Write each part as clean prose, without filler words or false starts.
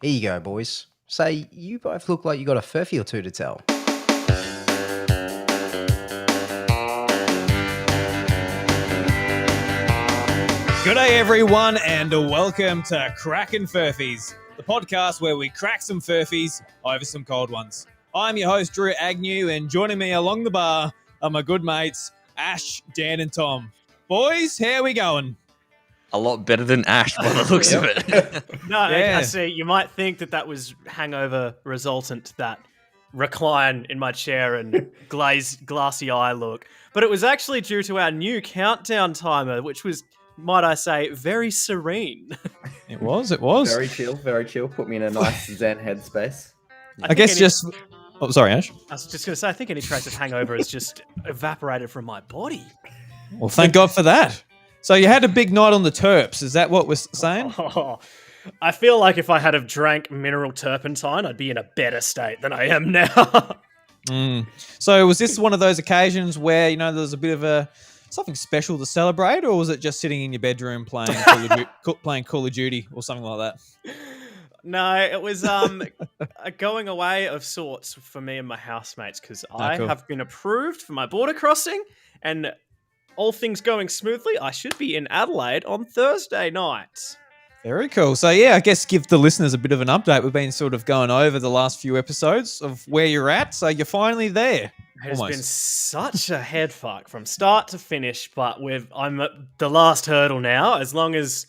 Here you go, boys. Say, you both look like you got a furphy or two to tell. G'day everyone and welcome to Crackin Furphys, the podcast where we crack some furphys over some cold ones. I'm your host Drew Agnew, and joining me along the bar are my good mates Ash, Dan and Tom. Boys, how we going? A lot better than Ash by the looks of it. No, Yeah. I see. You might think that was hangover resultant, that recline in my chair and glassy eye look. But it was actually due to our new countdown timer, which was, might I say, very serene. It was. Very chill. Put me in a nice zen headspace. I guess just... Oh, sorry, Ash. I was just going to say, I think any trace of hangover has just evaporated from my body. Well, thank God for that. So you had a big night on the terps. Is that what we're saying? Oh, I feel like if I had have drank mineral turpentine, I'd be in a better state than I am now. So was this one of those occasions where, you know, there was a bit of something special to celebrate, or was it just sitting in your bedroom playing Call of Duty or something like that? No, it was a going away of sorts for me and my housemates, because I have been approved for my border crossing, and all things going smoothly, I should be in Adelaide on Thursday night. Very cool. So yeah, I guess give the listeners a bit of an update. We've been sort of going over the last few episodes of where you're at, so you're finally there. It has been such a head fuck from start to finish, but I'm at the last hurdle now. As long as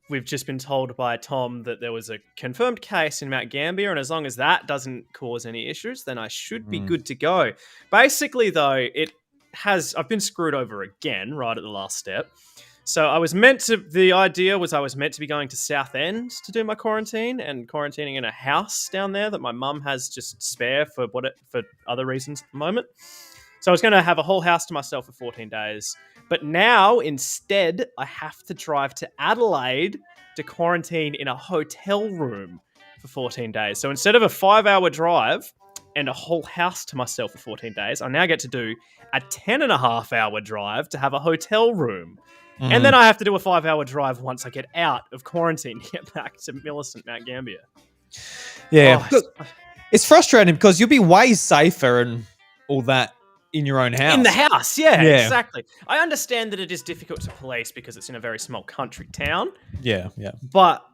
we've just been told by Tom that there was a confirmed case in Mount Gambier, and as long as that doesn't cause any issues, then I should be good to go. Basically, though, I've been screwed over again right at the last step. So the idea was I was meant to be going to Southend to do my quarantine, and quarantining in a house down there that my mum has just spare for other reasons at the moment. So I was going to have a whole house to myself for 14 days. But now, instead, I have to drive to Adelaide to quarantine in a hotel room for 14 days. So instead of a 5-hour drive and a whole house to myself for 14 days, I now get to do a 10.5-hour drive to have a hotel room. And then I have to do a 5-hour drive once I get out of quarantine to get back to Millicent, Mount Gambier. Yeah. Look, it's frustrating because you'll be way safer and all that in your own house. In the house, yeah, exactly. I understand that it is difficult to police because it's in a very small country town. Yeah. But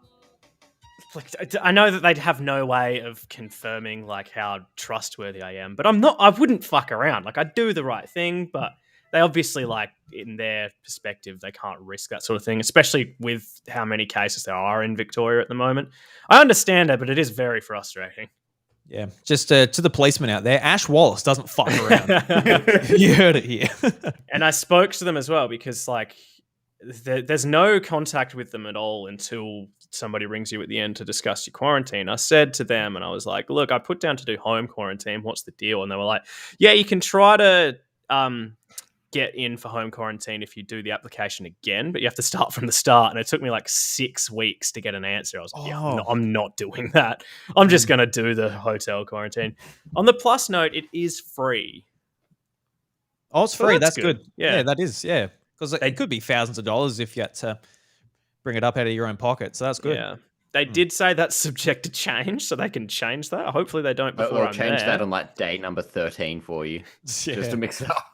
I know that they'd have no way of confirming how trustworthy I am, but I wouldn't fuck around. I'd do the right thing, but they obviously, in their perspective, they can't risk that sort of thing, especially with how many cases there are in Victoria at the moment. I understand it, but it is very frustrating. Yeah, just to the policeman out there, Ash Wallace doesn't fuck around. You heard it here. And I spoke to them as well because, there's no contact with them at all until somebody rings you at the end to discuss your quarantine. I said to them, and I was like, look, I put down to do home quarantine. What's the deal? And they were like, yeah, you can try to get in for home quarantine if you do the application again, but you have to start from the start. And it took me 6 weeks to get an answer. I was like, I'm not doing that. I'm just going to do the hotel quarantine. On the plus note, it is free. Oh, it's free. That's good. Yeah, that is. Yeah. Because it could be thousands of dollars if you had to bring it up out of your own pocket. So that's good. Yeah. They did say that's subject to change, so they can change that. Hopefully they don't before I'm change there. that on day number 13 for you, just to mix it up.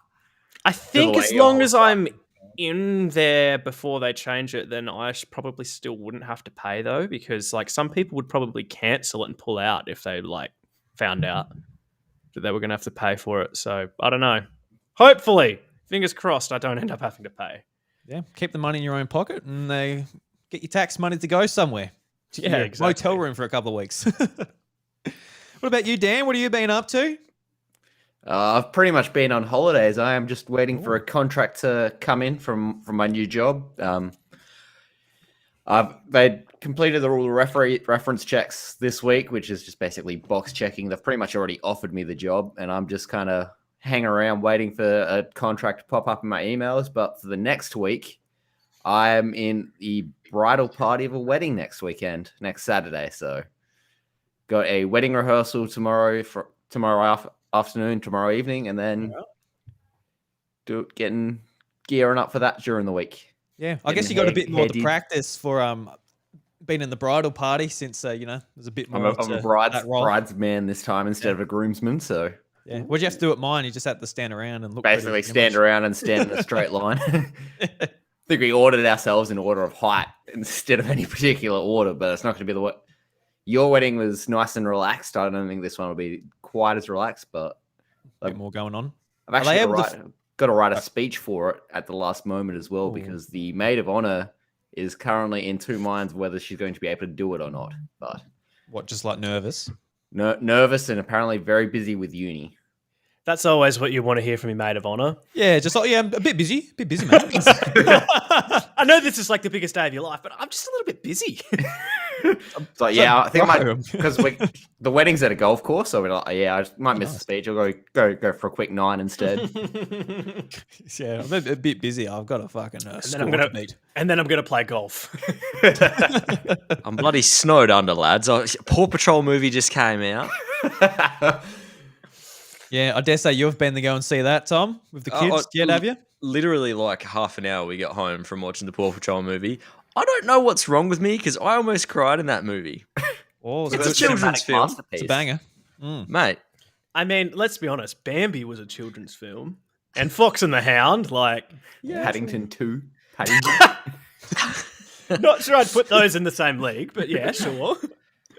I think as long as I'm in there before they change it, then I probably still wouldn't have to pay, though, because some people would probably cancel it and pull out if they found out that they were going to have to pay for it. So I don't know. Hopefully, fingers crossed, I don't end up having to pay. Yeah, keep the money in your own pocket and they get your tax money to go somewhere. Yeah, exactly. Motel room for a couple of weeks. What about you, Dan? What have you been up to? I've pretty much been on holidays. I am just waiting for a contract to come in from my new job. They completed all the reference checks this week, which is just basically box checking. They've pretty much already offered me the job, and I'm just kind of hanging around waiting for a contract to pop up in my emails. But for the next week, I'm in the bridal party of a wedding next Saturday. So got a wedding rehearsal tomorrow afternoon, tomorrow evening, and then gearing up for that during the week. Yeah, I guess you got a bit more to practice for been in the bridal party since there's a bit more. I'm a that role. bridesman this time instead of a groomsman. So Yeah. What'd you have to do at mine? You just had to stand around and look. basically pretty stand much. around and stand in a straight line. I think we ordered ourselves in order of height instead of any particular order, but it's not going to be the way. Your wedding was nice and relaxed. I don't think this one will be quite as relaxed, but A bit more going on. I've actually got to write a speech for it at the last moment as well, because the maid of honor is currently in two minds whether she's going to be able to do it or not. But What? Just like nervous? nervous and apparently very busy with uni. That's always what you want to hear from your maid of honor. Yeah, just like I'm a bit busy, mate. I know this is like the biggest day of your life, but I'm just a little bit busy. So yeah, I think because the wedding's at a golf course, so we're like, I might miss the speech. I'll go for a quick 9 instead. Yeah, I'm a bit busy. I've got a fucking score to beat. And then I'm gonna play golf. I'm bloody snowed under, lads. Paw Patrol movie just came out. Yeah, I dare say you've been to go and see that, Tom, with the kids. Yet, have you? Literally like half an hour we got home from watching the Paw Patrol movie. I don't know what's wrong with me because I almost cried in that movie. Oh, It's a children's film. It's a banger. Mate. I mean, let's be honest. Bambi was a children's film, and Fox and the Hound, like, Paddington 2. not sure I'd put those in the same league, but yeah, sure.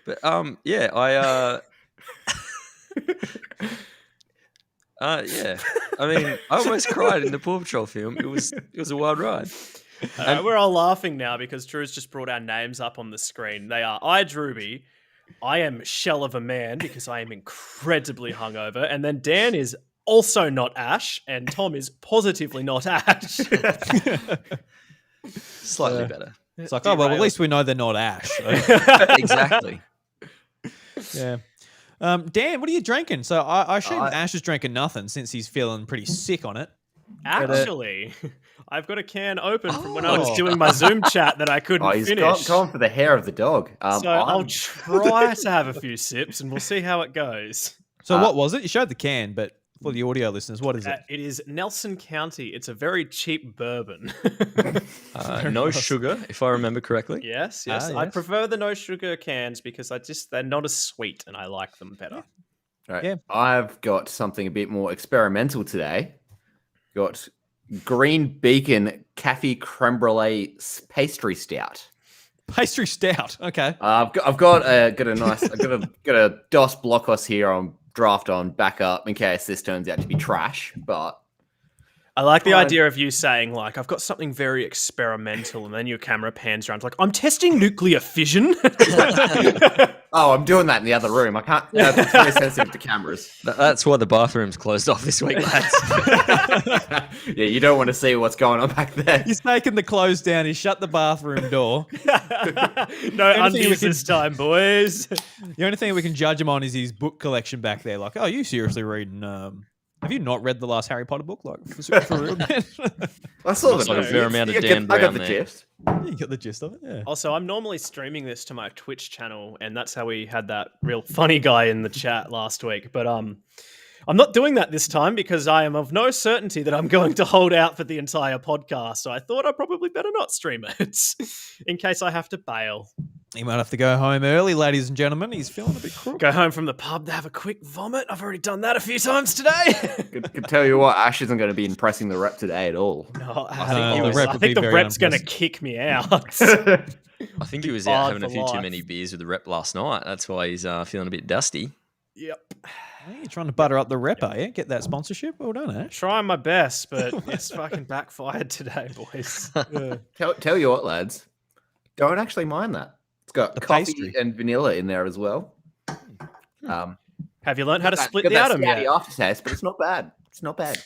But I I mean, I almost cried in the Paw Patrol film. It was a wild ride. We're all laughing now because Drew's just brought our names up on the screen. They are I Drewby. I am shell of a man because I am incredibly hungover, and then Dan is also not Ash, and Tom is positively not Ash. Slightly better. It's like, well, at least we know they're not Ash. So. Exactly. Yeah. Dan, what are you drinking? So I assume Ash is drinking nothing since he's feeling pretty sick on it. Actually, I've got a can open from when I was doing my Zoom chat that I couldn't finish. He's gone for the hair of the dog. So I'll try to have a few sips and we'll see how it goes. So what was it? You showed the can, but for the audio listeners, what is it? It is Nelson County. It's a very cheap bourbon. No sugar, if I remember correctly. Yes. I prefer the no sugar cans because they're not as sweet and I like them better. Right. Yeah. I've got something a bit more experimental today. Got Green Beacon Cafe Creme Brulee Pastry Stout. Pastry stout. Okay. I've got a Dos Blocos here on draft on backup in case this turns out to be trash. But I like the idea of you saying, like, I've got something very experimental, and then your camera pans around, like, I'm testing nuclear fission. Oh, I'm doing that in the other room. I can't. It's very sensitive to cameras. That's why the bathroom's closed off this week, lads. Yeah, you don't want to see what's going on back there. He's taken the clothes down. He's shut the bathroom door. No undies this time, boys. The only thing we can judge him on is his book collection back there. Like, oh, you seriously reading? Have you not read the last Harry Potter book? Like, for real, man? I saw Looks like a fair amount of Dan I got Brown the there. gist. You got the gist of it, yeah. Also, I'm normally streaming this to my Twitch channel, and that's how we had that real funny guy in the chat last week. But I'm not doing that this time because I am of no certainty that I'm going to hold out for the entire podcast. So I thought I probably better not stream it in case I have to bail. He might have to go home early, ladies and gentlemen. He's feeling a bit crook. Go home from the pub to have a quick vomit. I've already done that a few times today. Could tell you what, Ash isn't going to be impressing the rep today at all. No, the I think the rep's going to kick me out. I think he was out Barred having a for few too life. many beers with the rep last night. That's why he's feeling a bit dusty. Yep. Hey, you're trying to butter up the rep, are you? Get that sponsorship? Well done, Ash. Trying my best, but it's fucking backfired today, boys. Tell you what, lads, don't actually mind that. It's got The coffee pastry. and vanilla in there as well. Have you learned how to split got the that atom snotty yet? aftertaste, but it's not bad. It's not bad.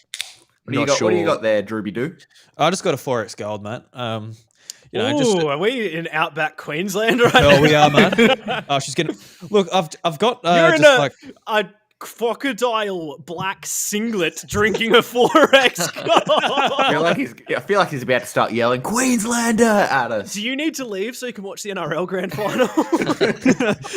What do Not you got? What do you sure. got there, Drooby Doo? I just got a 4X gold, mate. Ooh, are we in outback Queensland right now? Oh, we are, man. Oh, she's gonna look. I've got You're in just a crocodile black singlet drinking a 4X I feel like he's about to start yelling Queenslander at us. Do you need to leave so you can watch the NRL Grand Final?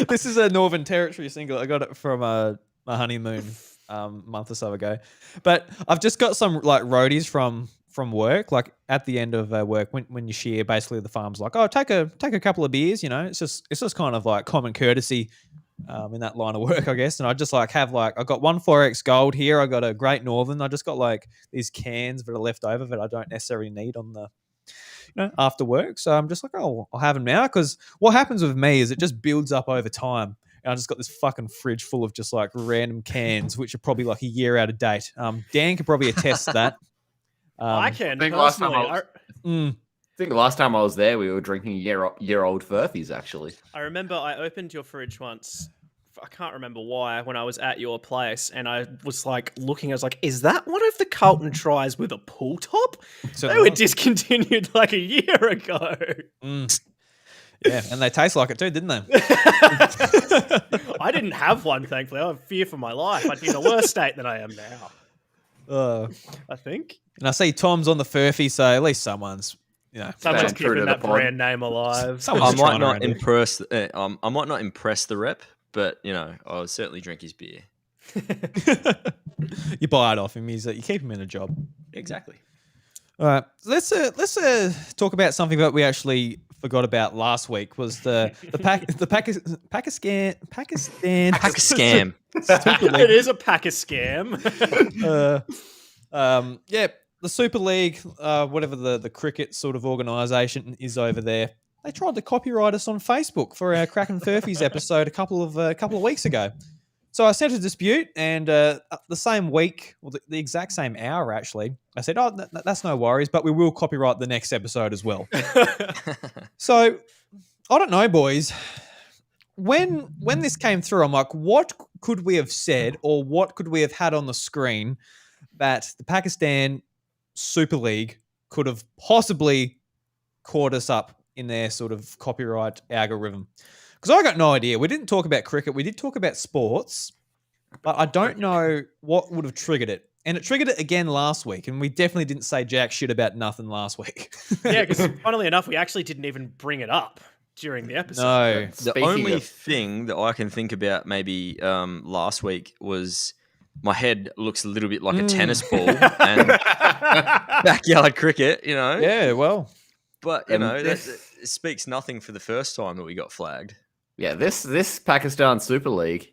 This is a Northern Territory single. I got it from my honeymoon month or so ago. But I've just got some like roadies from from work, like at the end of work, when you share, basically the farm's like, oh, take a couple of beers, you know. It's just kind of like common courtesy in that line of work, I guess. And I just like have like, I got 1,4X Gold here. I got a Great Northern. I just got like these cans that are left over that I don't necessarily need on the, after work. So I'm just like, oh, I'll have them now, because what happens with me is it just builds up over time. And I just got this fucking fridge full of just like random cans, which are probably like a year out of date. Dan could probably attest to that. I can. I think last time personally. I think the last time I was there, we were drinking year-old Furphys, actually. I remember I opened your fridge once. I can't remember why, when I was at your place, and I was like looking, I was like, is that one of the Carlton Tries with a pull top? So they were discontinued like a year ago. Yeah, and they taste like it too, didn't they? I didn't have one, thankfully. I have fear for my life. I'd be in a worse state than I am now. I think. And I see Tom's on the Furphy, so at least someone's, someone's keeping that brand name alive. I might not impress. I might not impress the rep, but I'll certainly drink his beer. You buy it off him. You keep him in a job. Exactly. All right, let's talk about something that we actually forgot about last week. Was the Pakistan scam. It is a pack of scam. Yeah, the Super League, whatever the cricket sort of organisation is over there, they tried to copyright us on Facebook for our Crackin Furphys episode a couple of weeks ago. So I sent a dispute, and the same week, or the exact same hour actually, I said, "Oh, that's no worries, but we will copyright the next episode as well." So I don't know, boys. When this came through, I'm like, what could we have said, or what could we have had on the screen that the Pakistan Super League could have possibly caught us up in their sort of copyright algorithm? Because I got no idea. We didn't talk about cricket. We did talk about sports, but I don't know what would have triggered it. And it triggered it again last week, and we definitely didn't say jack shit about nothing last week. Yeah, because funnily enough, we actually didn't even bring it up during the episode. No. The only thing that I can think about maybe last week was my head looks a little bit like a tennis ball and backyard cricket, Yeah, well. But, that speaks nothing for the first time that we got flagged. Yeah, this Pakistan Super League,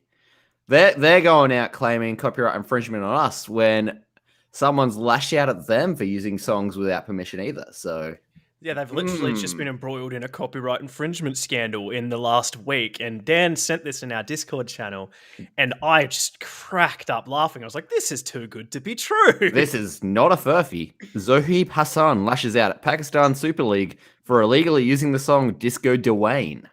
they're going out claiming copyright infringement on us when someone's lashed out at them for using songs without permission either. So yeah, they've literally just been embroiled in a copyright infringement scandal in the last week. And Dan sent this in our Discord channel, and I just cracked up laughing. I was like, this is too good to be true. This is not a furphy. Zohib Hassan lashes out at Pakistan Super League for illegally using the song Disco Dwayne.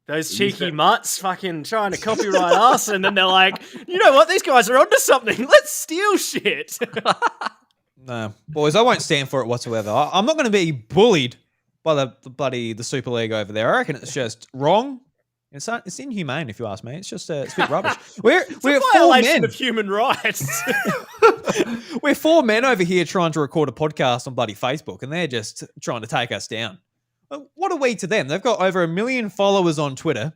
Those cheeky mutts fucking trying to copyright us, and then they're like, you know what, these guys are onto something. Let's steal shit. No, boys, I won't stand for it whatsoever. I'm not going to be bullied by the Super League over there. I reckon it's just wrong. It's inhumane, if you ask me. It's just it's a bit rubbish. We're a 4 men of human rights. We're 4 men over here trying to record a podcast on bloody Facebook, and they're just trying to take us down. What are we to them? They've got over 1 million followers on Twitter,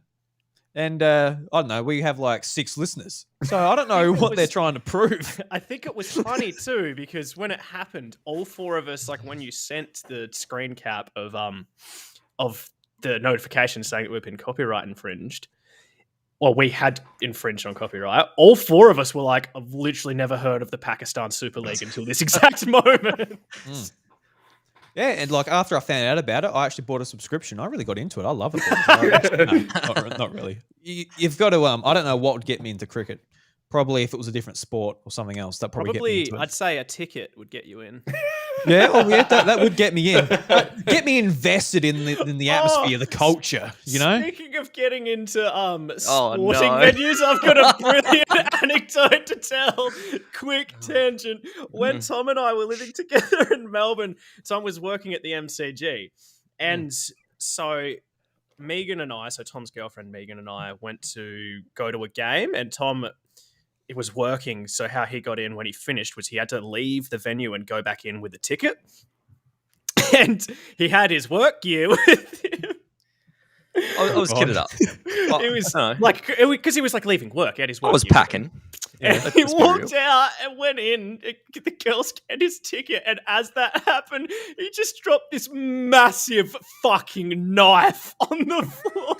and I don't know, we have like 6 listeners. So I don't know what they're trying to prove. I think it was funny too, because when it happened, all 4 of us, like when you sent the screen cap of the notification saying that we've been copyright infringed, well, we had infringed on copyright. All 4 of us were like, I've literally never heard of the Pakistan Super League until this exact moment. Yeah, and like after I found out about it, I actually bought a subscription. I really got into it. I love it. No, not really. You've got to. I don't know what would get me into cricket. Probably if it was a different sport or something else, that probably get me into it. I'd say a ticket would get you in. Yeah, that would get me in. Get me invested in the atmosphere, the culture. Speaking of getting into sporting venues, I've got a brilliant anecdote to tell. Quick tangent. When Tom and I were living together in Melbourne, Tom was working at the MCG, and so Megan and I, so Tom's girlfriend Megan and I, went to go to a game, and Tom, it was working, so how he got in when he finished was he had to leave the venue and go back in with a ticket. And he had his work gear with him. I was kitted up. It was like, because he was like leaving work. He had his work I was gear. packing. And he walked out and went in. The girl scanned his ticket, and as that happened, he just dropped this massive fucking knife on the floor.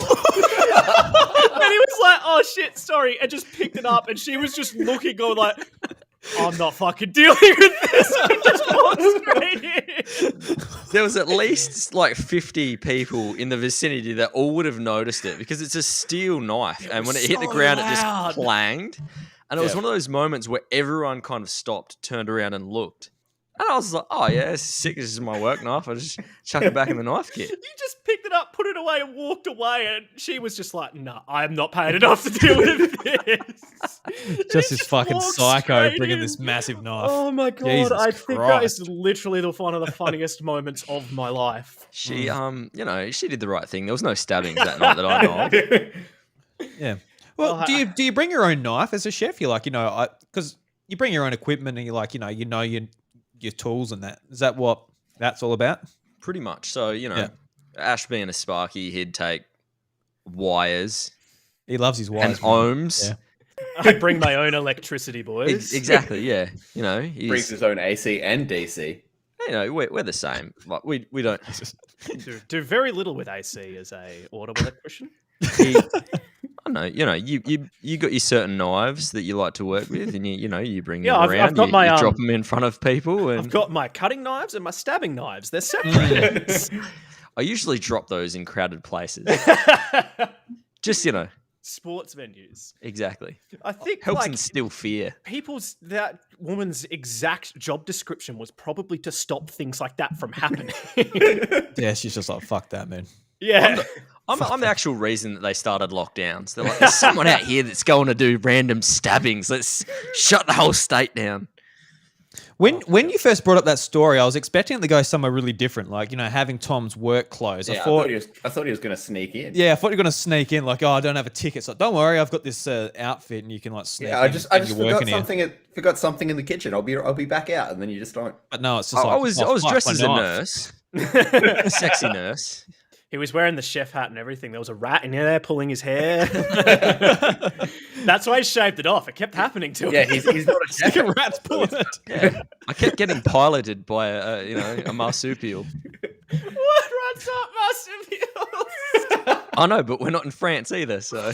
And he was like, "Oh shit, sorry," and just picked it up. And she was just looking, going like, "I'm not fucking dealing with this." And just walked straight in. There was at least like 50 people in the vicinity that all would have noticed it because it's a steel knife, and when it hit the ground, it just clanged. And it was one of those moments where everyone kind of stopped, turned around, and looked. And I was like, "Oh yeah, it's sick. This is my work knife. I just chuck it back in the knife kit." You just picked it up, put it away, and walked away. And she was just like, "No, I'm not paying enough to deal with this." Just this fucking walked psycho straight bringing in. this massive knife. Oh my god! Jesus I think that is Christ. literally one of the funniest moments of my life. She, she did the right thing. There was no stabbings that night that I know of. Yeah. Well, do you bring your own knife as a chef? You're like, because you bring your own equipment and you're like, your tools and that. Is that what that's all about? Pretty much. So, Ash being a Sparky, he'd take wires He loves his wires. and ohms. Yeah. I bring my own electricity, boys. Exactly, yeah. Brings his own AC and DC. We're the same. Like we don't. Do very little with AC as a audible electrician. I know. You got your certain knives that you like to work with, and you bring them I've around. got you my, drop them in front of people. And I've got my cutting knives and my stabbing knives. They're separate. I usually drop those in crowded places. Just Sports venues. exactly. I think Helps instill fear. that woman's exact job description was probably to stop things like that from happening. Yeah, she's just like, fuck that, man. Yeah. I'm the actual reason that they started lockdowns. They're like, there's someone out here that's going to do random stabbings. Let's shut the whole state down. When you first brought up that story, I was expecting it to go somewhere really different, like having Tom's work clothes. Yeah, I thought he was going to sneak in. Yeah, I thought you were going to sneak in, like, I don't have a ticket, so don't worry, I've got this outfit, and you can sneak. Yeah, I in just and you're forgot working something. Forgot something in the kitchen. I'll be back out, and then you just don't. But no, it's just I like, was fuck, dressed my as a knife. nurse, a sexy nurse. He was wearing the chef hat and everything. There was a rat in there pulling his hair. That's why he shaved it off. It kept happening to him. Yeah, he's not a chef. Like a rat's pulling it. Yeah. I kept getting piloted by a marsupial. What? Rat's up, marsupials? I know, but we're not in France either, so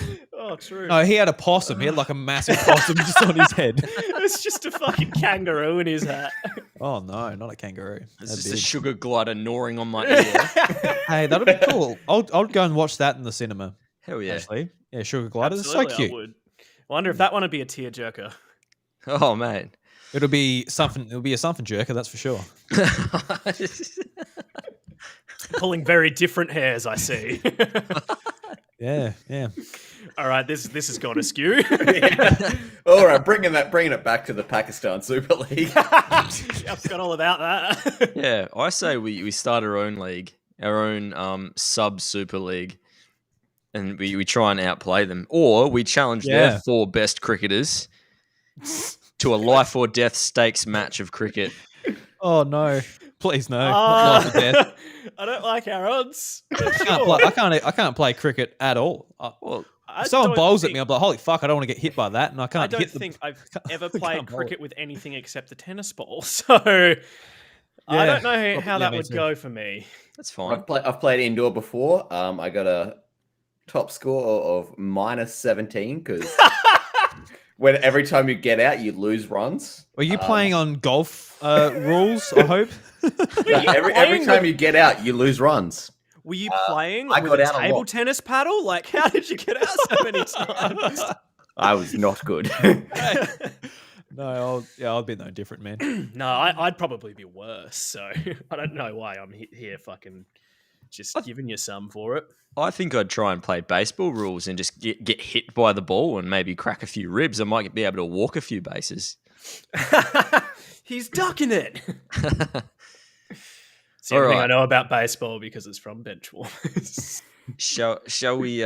Oh, true. No, he had a possum. He had like a massive possum just on his head. It was just a fucking kangaroo in his hat. Oh no, not a kangaroo. it's That's just a big. sugar glider gnawing on my ear. Hey, that'd be cool. I'll go and watch that in the cinema. Hell yeah. Actually, yeah, sugar gliders. It's so Absolutely, I cute. would. Wonder if that one would be a tearjerker. Oh man. It'll be something. It'll be a something jerker. That's for sure. Pulling very different hairs, I see. Yeah, yeah. All right, this has gone askew. All right, bringing it back to the Pakistan Super League. I forgot all about that. Yeah, I say we start our own league, our own sub super league, and we try and outplay them, or we challenge their 4 best cricketers to a life or death stakes match of cricket. Oh no! Please no. Not life or death. I don't like our odds. I can't play cricket at all. If someone bowls at me, I'm like, holy fuck! I don't want to get hit by that, and I can't. I don't hit think I've ever can't played bowl cricket with anything except the tennis ball, so I don't know how that me would too. go for me. That's fine. I've played indoor before. I got a top score of -17 because when every time you get out, you lose runs. Were you playing on golf rules? I hope. Every time you get out, you lose runs. Were you playing I with got a out a table lot. tennis paddle? Like, how did you get out so many times? I was not good. No, I'll be no different, man. No, I'd probably be worse. So I don't know why I'm here fucking just giving you some for it. I think I'd try and play baseball rules and just get hit by the ball and maybe crack a few ribs. I might be able to walk a few bases. He's ducking it. It's the All only thing right. I know about baseball because it's from Benchwarmers. Shall we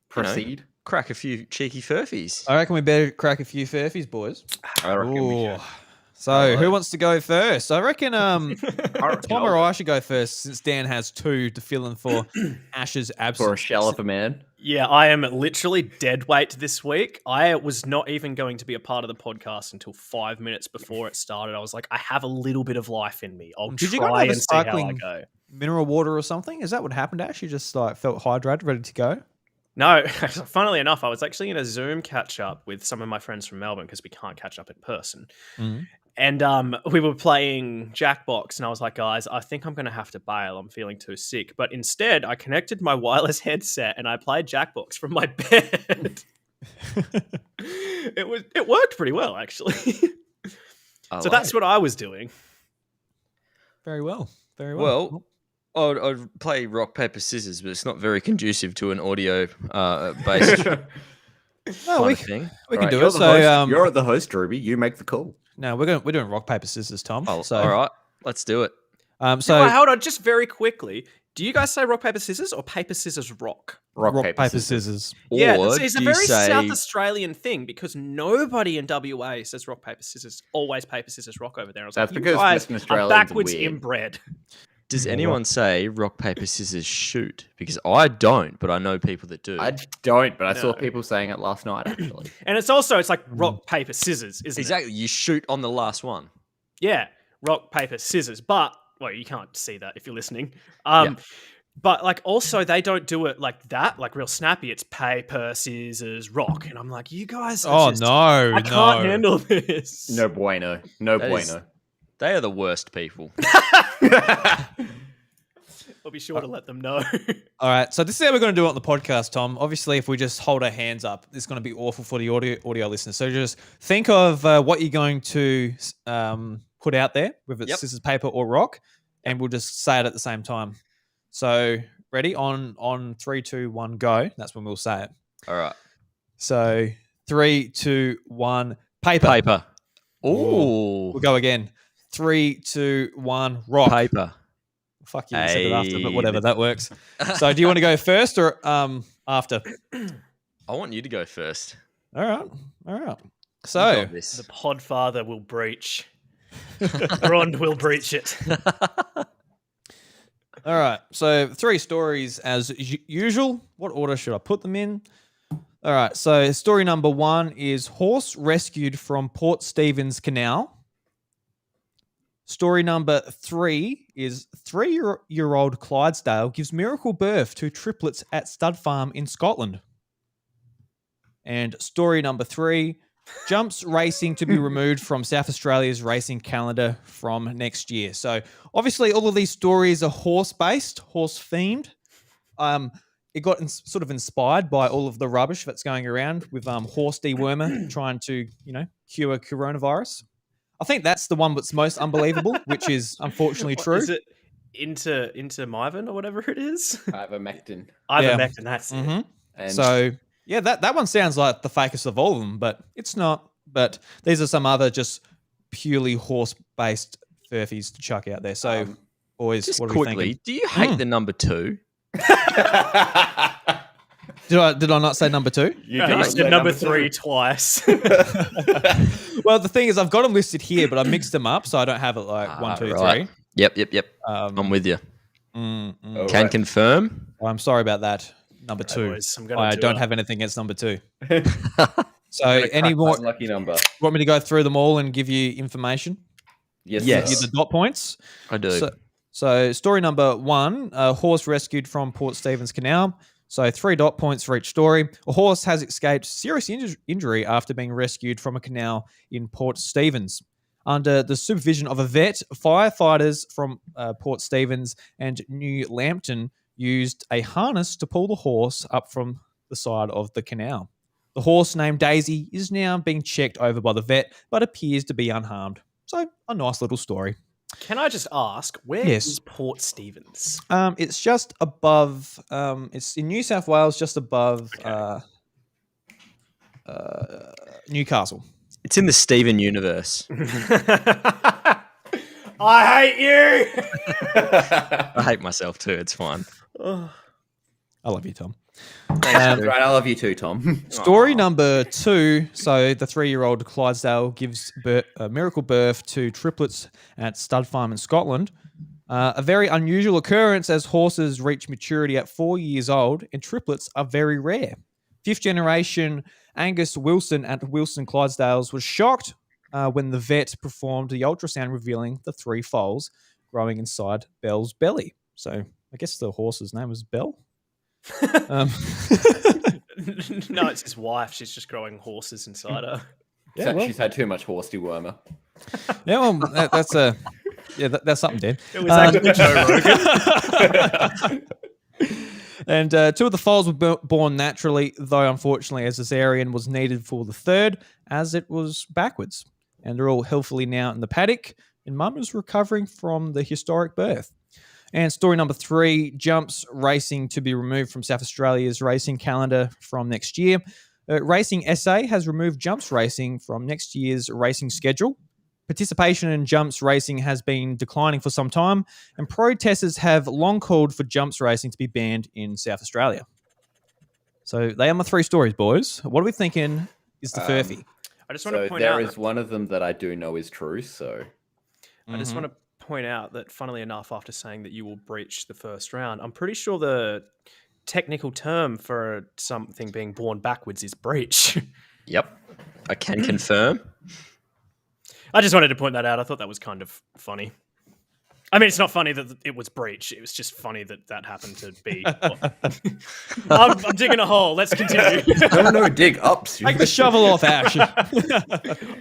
Proceed. crack a few cheeky furphies? I reckon we better crack a few furphies, boys. I reckon we Ooh. should. So, who wants to go first? I reckon reckon Tom or I should go first, since Dan has 2 to fill in for Ash's absence. For a shell of a man. Yeah, I am literally dead weight this week. I was not even going to be a part of the podcast until 5 minutes before it started. I was like, I have a little bit of life in me. I'll Did you go try have a and see how I sparkling go. mineral water or something? Is that what happened, Ash? You just like felt hydrated, ready to go? No, funnily enough, I was actually in a Zoom catch up with some of my friends from Melbourne because we can't catch up in person. Mhm. And we were playing Jackbox, and I was like, guys, I think I'm going to have to bail. I'm feeling too sick. But instead, I connected my wireless headset and I played Jackbox from my bed. It worked pretty well, actually. So that's what I was doing. Very well. Very well. Well, I'd play rock, paper, scissors, but it's not very conducive to an audio based No, we thing. can Right, do you're it. the So host. You're the host, Ruby. You make the call. no, we're doing rock paper scissors, Tom. Oh, So all right, let's do it. so Hold on, just very quickly. Do you guys say rock, paper, scissors or paper, scissors, rock? Rock, rock paper, paper scissors. scissors. Yeah, Or it's a do you very say- South Australian thing because nobody in WA says rock, paper, scissors. Always paper, scissors, rock over there. I was That's like, because you guys Western are Australians are backwards weird. inbred. Does anyone say rock, paper, scissors, shoot? Because I don't, but I know people that do. I don't, but I saw No. people saying it last night, actually. And it's like rock, paper, scissors, isn't it? Exactly. You shoot on the last one. Yeah, rock, paper, scissors. But, well, you can't see that if you're listening. Yeah. But, like, also they don't do it like that, like real snappy. It's paper, scissors, rock. And I'm like, you guys are just... I can't handle this. No bueno. No That is- bueno. They are the worst people. I'll be sure to let them know. All right, so this is how we're going to do it on the podcast, Tom. Obviously, if we just hold our hands up, it's going to be awful for the audio listeners. So just think of what you're going to put out there, whether it's Yep. scissors, paper, or rock, and we'll just say it at the same time. So ready? On 3, 2, 1, go. That's when we'll say it. All right. So 3, 2, 1, paper. Paper. We'll Ooh. go again. 3, 2, 1, rock. Paper. Fuck you, I said it after, but Hey. whatever, that works. So do you want to go first or after? I want you to go first. All right. You So got this. The Podfather will breach. Rond will breach it. all right. So 3 stories as usual. What order should I put them in? All right. So story number 1 is horse rescued from Port Stephens Canal. Story number 3 is 3-year-old Clydesdale gives miracle birth to triplets at stud farm in Scotland. And story number 3, jumps racing to be removed from South Australia's racing calendar from next year. So obviously all of these stories are horse-based, horse-themed. It got sort of inspired by all of the rubbish that's going around with horse dewormer trying to, cure coronavirus. I think that's the one that's most unbelievable, which is unfortunately true. Is it into Myvan or whatever it is? Ivermectin. Ivermectin, that's it. Mhm. And So, yeah, that one sounds like the fakest of all of them, but it's not. But these are some other just purely horse-based furphies to chuck out there. So, boys, Just what are we quickly, thinking? do you hate the number 2? Did I not say number 2? you No, did you say said number two. 3 twice. Well, the thing is, I've got them listed here, but I mixed them up, so I don't have it like 1, 2, 3. right. Yep. I'm with you. Oh, Can right. confirm. I'm sorry about that. Number 2. boys, I'm gonna I do don't it. have anything against number 2. I'm So, gonna any crack more? that lucky number? Want me to go through them all and give you information? Yes. Yes. Give sir. you the dot points. I do. So story number 1, a horse rescued from Port Stephens Canal. So 3 dot points for each story. A horse has escaped serious injury after being rescued from a canal in Port Stephens. Under the supervision of a vet, firefighters from Port Stephens and New Lambton used a harness to pull the horse up from the side of the canal. The horse, named Daisy, is now being checked over by the vet, but appears to be unharmed. So, a nice little story. Can I just ask, where is Yes. Port Stephens? It's just above. It's in New South Wales, just above Newcastle. It's in the Steven universe. I hate you! I hate myself too. It's fine. I love you, Tom. That's right. I love you too, Tom. Story number 2. So the 3-year-old Clydesdale gives a miracle birth to triplets at stud farm in Scotland. A very unusual occurrence as horses reach maturity at 4 years old, and triplets are very rare. Fifth generation Angus Wilson at Wilson Clydesdales was shocked when the vet performed the ultrasound revealing the 3 foals growing inside Belle's belly. So I guess the horse's name was Belle. No, it's his wife. She's just growing horses inside her. Yeah, well, She's had too much horse dewormer. yeah, well, that's something, Dan. It was actually Joe Rogan. And 2 of the foals were born naturally, though unfortunately a cesarean was needed for the third, as it was backwards. And they're all healthily now in the paddock, and Mum is recovering from the historic birth. And story number 3, jumps racing to be removed from South Australia's racing calendar from next year. Racing SA has removed jumps racing from next year's racing schedule. Participation in jumps racing has been declining for some time, and protesters have long called for jumps racing to be banned in South Australia. So they are my 3 stories, boys. What are we thinking is the furphy? I just want to point there out is one of them that I do know is true. So I just want to point out that, funnily enough, after saying that you will breach the first round, I'm pretty sure the technical term for something being born backwards is breach. Yep, I can confirm. I just wanted to point that out. I thought that was kind of funny. I mean, it's not funny that it was breach. It was just funny that that happened to be. I'm digging a hole. Let's continue. no, dig up. Take the shovel off, Ash.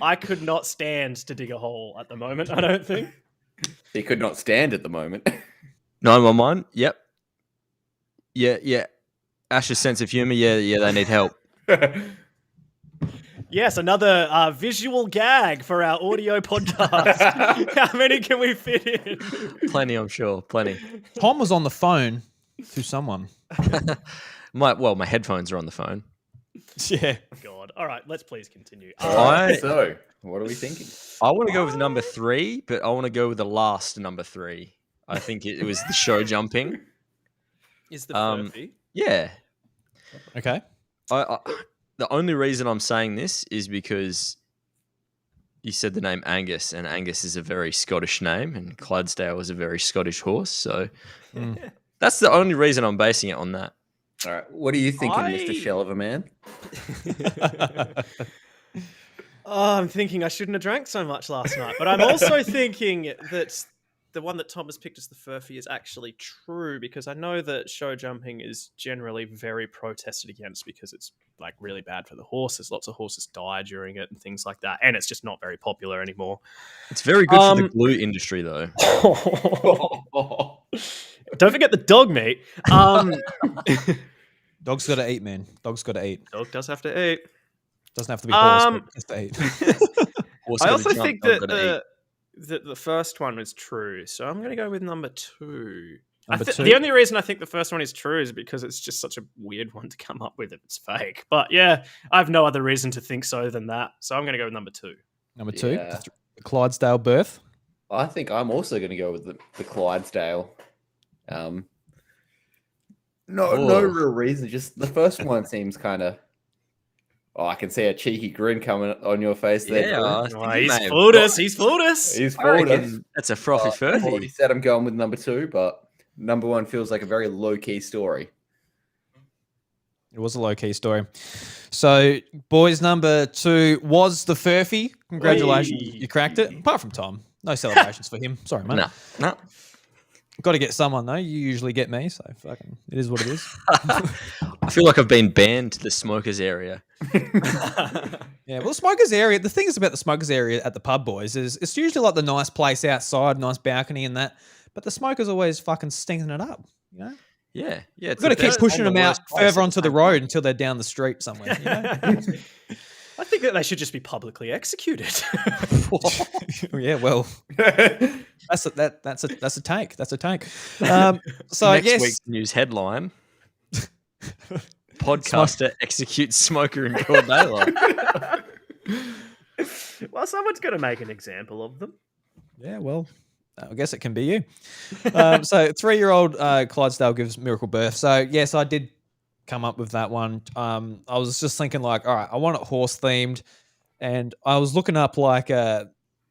I could not stand to dig a hole at the moment, I don't think. He could not stand at the moment. 911. Yep. Yeah. Ash's sense of humor. Yeah. They need help. Yes, another visual gag for our audio podcast. How many can we fit in? Plenty, I'm sure. Plenty. Tom was on the phone to someone. My headphones are on the phone. Yeah. God. All right, let's please continue. So, what are we thinking? I want to go with number 3, but I want to go with the last number 3. I think it was the show jumping. Is the furphy? Yeah. Okay. The only reason I'm saying this is because you said the name Angus, and Angus is a very Scottish name, and Clydesdale is a very Scottish horse. So that's the only reason I'm basing it on that. All right. What are you thinking, Mr. Shell of a Man? I'm thinking I shouldn't have drank so much last night, but I'm also thinking that the one that Tom has picked as the furphy is actually true, because I know that show jumping is generally very protested against because it's like really bad for the horses. Lots of horses die during it and things like that, and it's just not very popular anymore. It's very good for the glue industry, though. Don't forget the dog meat. Dog's got to eat, man. Dog's got to eat. Dog does have to eat. Doesn't have to be horse, but has to eat. I also think that the first one is true, so I'm going to go with number 2. The only reason I think the first one is true is because it's just such a weird one to come up with if it's fake. But yeah, I have no other reason to think so than that. So I'm going to go with number 2. Number 2, the Clydesdale birth. I think I'm also going to go with the Clydesdale. No real reason. Just the first one seems kind of. Oh, I can see a cheeky grin coming on your face there. Yeah, he's fooled us. He's fooled us. He's fooled us. That's a frothy I've furphy. already said I'm going with number 2, but number 1 feels like a very low-key story. It was a low-key story. So, boys, number 2 was the furphy. Congratulations. Whee! You cracked it. Apart from Tom. No celebrations for him. Sorry, mate. No. Got to get someone, though. You usually get me, so fucking it is what it is. I feel like I've been banned to the smokers area. Yeah, well, the smokers area, the thing is about the smokers area at the pub, boys, is it's usually like the nice place outside, nice balcony and that, but the smokers always fucking stinking it up, you know? Yeah. We've got to keep pushing them out further onto the road until they're down the street somewhere, you know? I think that they should just be publicly executed. Yeah, well, that's a take. That's a take. So I Next guess week's news headline: podcaster executes smoker in broad daylight. Well, someone's got to make an example of them. Yeah, well, I guess it can be you. So 3-year-old Clydesdale gives miracle birth. So yes, I did come up with that one. I was just thinking like, all right, I want it horse themed, and I was looking up like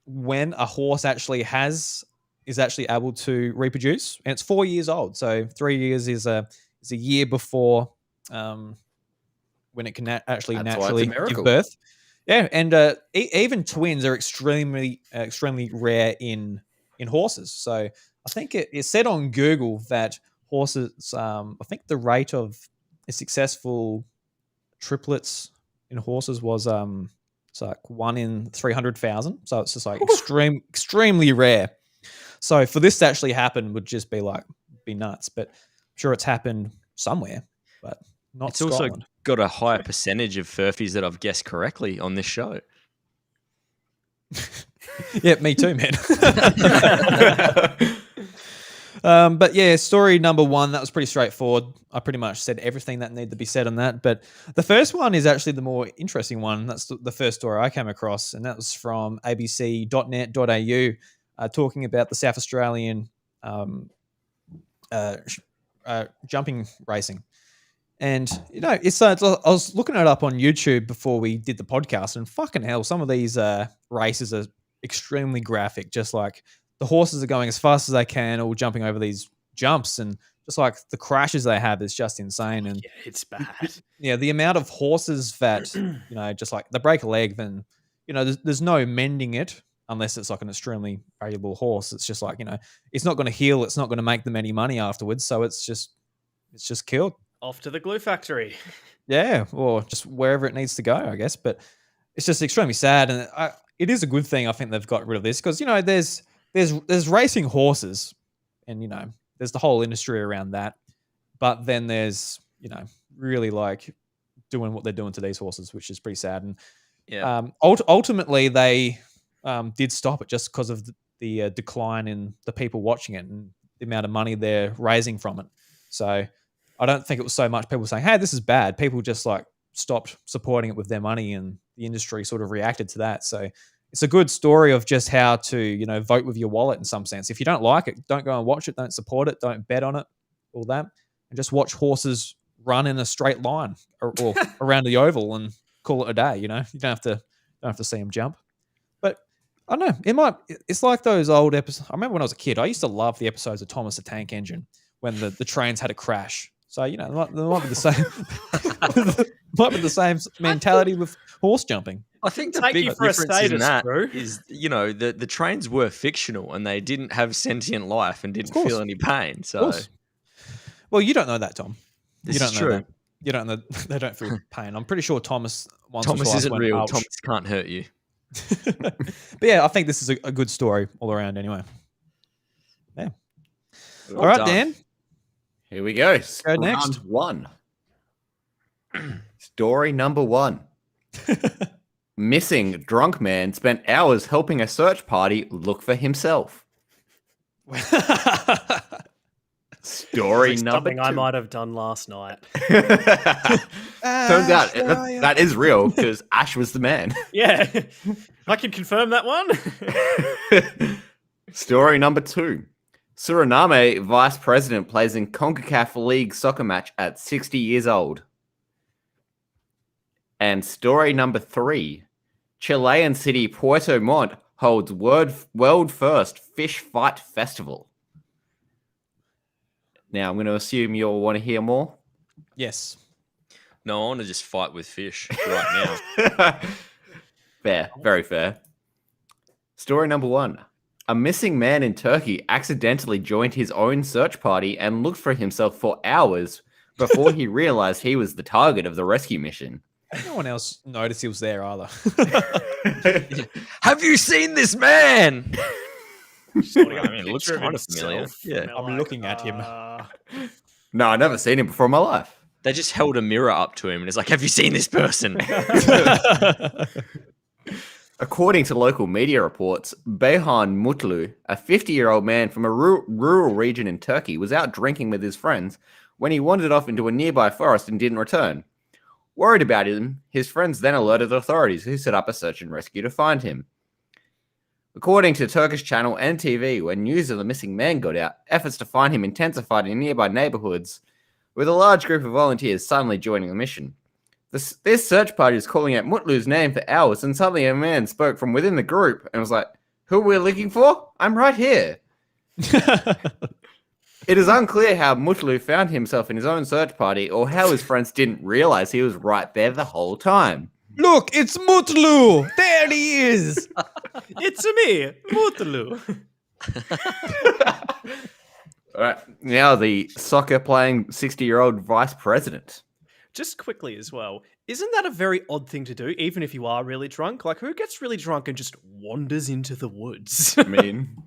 when a horse actually has is actually able to reproduce, and it's 4 years old. So 3 years is a year before when it can actually That's why it's a naturally miracle. give birth. Yeah, and even twins are extremely rare in horses. So I think it said on Google that horses, I think the rate of successful triplets in horses was it's like 1 in 300,000. So it's just like extremely rare. So for this to actually happen would just be nuts. But I'm sure it's happened somewhere, but not It's Scotland. also got a higher percentage of furphies that I've guessed correctly on this show. Yeah, me too, man. But yeah, story number 1, that was pretty straightforward. I pretty much said everything that needed to be said on that. But the first one is actually the more interesting one. That's the first story I came across, and that was from abc.net.au, talking about the South Australian jumping racing. And, it's I was looking it up on YouTube before we did the podcast, and fucking hell, some of these races are extremely graphic. Just like the horses are going as fast as they can, all jumping over these jumps, and just like the crashes they have is just insane. And Yeah, it's bad. yeah, the amount of horses that, just like they break a leg, then, there's no mending it unless it's like an extremely valuable horse. It's just like, it's not going to heal. It's not going to make them any money afterwards. So it's just killed. Off to the glue factory. Yeah, or just wherever it needs to go, I guess. But it's just extremely sad, and it is a good thing. I think they've got rid of this because there's racing horses, and there's the whole industry around that. But then there's really like doing what they're doing to these horses, which is pretty sad. And Yeah. Ultimately, they did stop it just because of the decline in the people watching it and the amount of money they're raising from it. So I don't think it was so much people saying, hey, this is bad. People just like stopped supporting it with their money, and the industry sort of reacted to that. So it's a good story of just how to, vote with your wallet in some sense. If you don't like it, don't go and watch it. Don't support it. Don't bet on it, all that. And just watch horses run in a straight line or around the oval and call it a day. You don't have to see them jump. But I don't know. It's like those old episodes. I remember when I was a kid, I used to love the episodes of Thomas the Tank Engine when the trains had a crash. So, there might be the same might be the same mentality with horse jumping. I think the Take big you for a difference in status, that bro. is, the trains were fictional and they didn't have sentient life and didn't feel any pain. So, well, you don't know that, Tom. This You don't is know true. that. You don't know they don't feel pain. I'm pretty sure Thomas once or Thomas twice isn't went, real. "Ouch." Thomas can't hurt you. But yeah, I think this is a good story all around. Anyway, yeah. Well All right, done. Dan. Here we go. Go next. Round 1. Story number 1. Missing drunk man spent hours helping a search party look for himself. Story number Something 2. I might have done last night. Turns out that is real because Ash was the man. Yeah, I can confirm that one. Story number 2. Suriname vice president plays in CONCACAF League soccer match at 60 years old. And story number 3. Chilean city Puerto Montt holds world first fish fight festival. Now, I'm going to assume you'll want to hear more. Yes. No, I want to just fight with fish right now. Fair, very fair. Story number 1. A missing man in Turkey accidentally joined his own search party and looked for himself for hours before he realized he was the target of the rescue mission. No one else noticed he was there either. Have you seen this man? I mean, it looks Picture of kind of familiar. himself, Yeah. and they're I'm looking at him. No, I've never seen him before in my life. They just held a mirror up to him and it's like, have you seen this person? According to local media reports, Beyhan Mutlu, a 50-year-old man from a rural region in Turkey, was out drinking with his friends when he wandered off into a nearby forest and didn't return. Worried about him, his friends then alerted authorities, who set up a search and rescue to find him. According to Turkish channel NTV, when news of the missing man got out, efforts to find him intensified in nearby neighborhoods, with a large group of volunteers suddenly joining the mission. This search party is calling out Mutlu's name for hours, and suddenly a man spoke from within the group and was like, "Who are we looking for? I'm right here." It is unclear how Mutlu found himself in his own search party or how his friends didn't realize he was right there the whole time. Look, it's Mutlu. There he is. It's me, Mutlu. All right, now the soccer-playing 60-year-old vice president. Just quickly as well, isn't that a very odd thing to do, even if you are really drunk? Like, who gets really drunk and just wanders into the woods? I mean,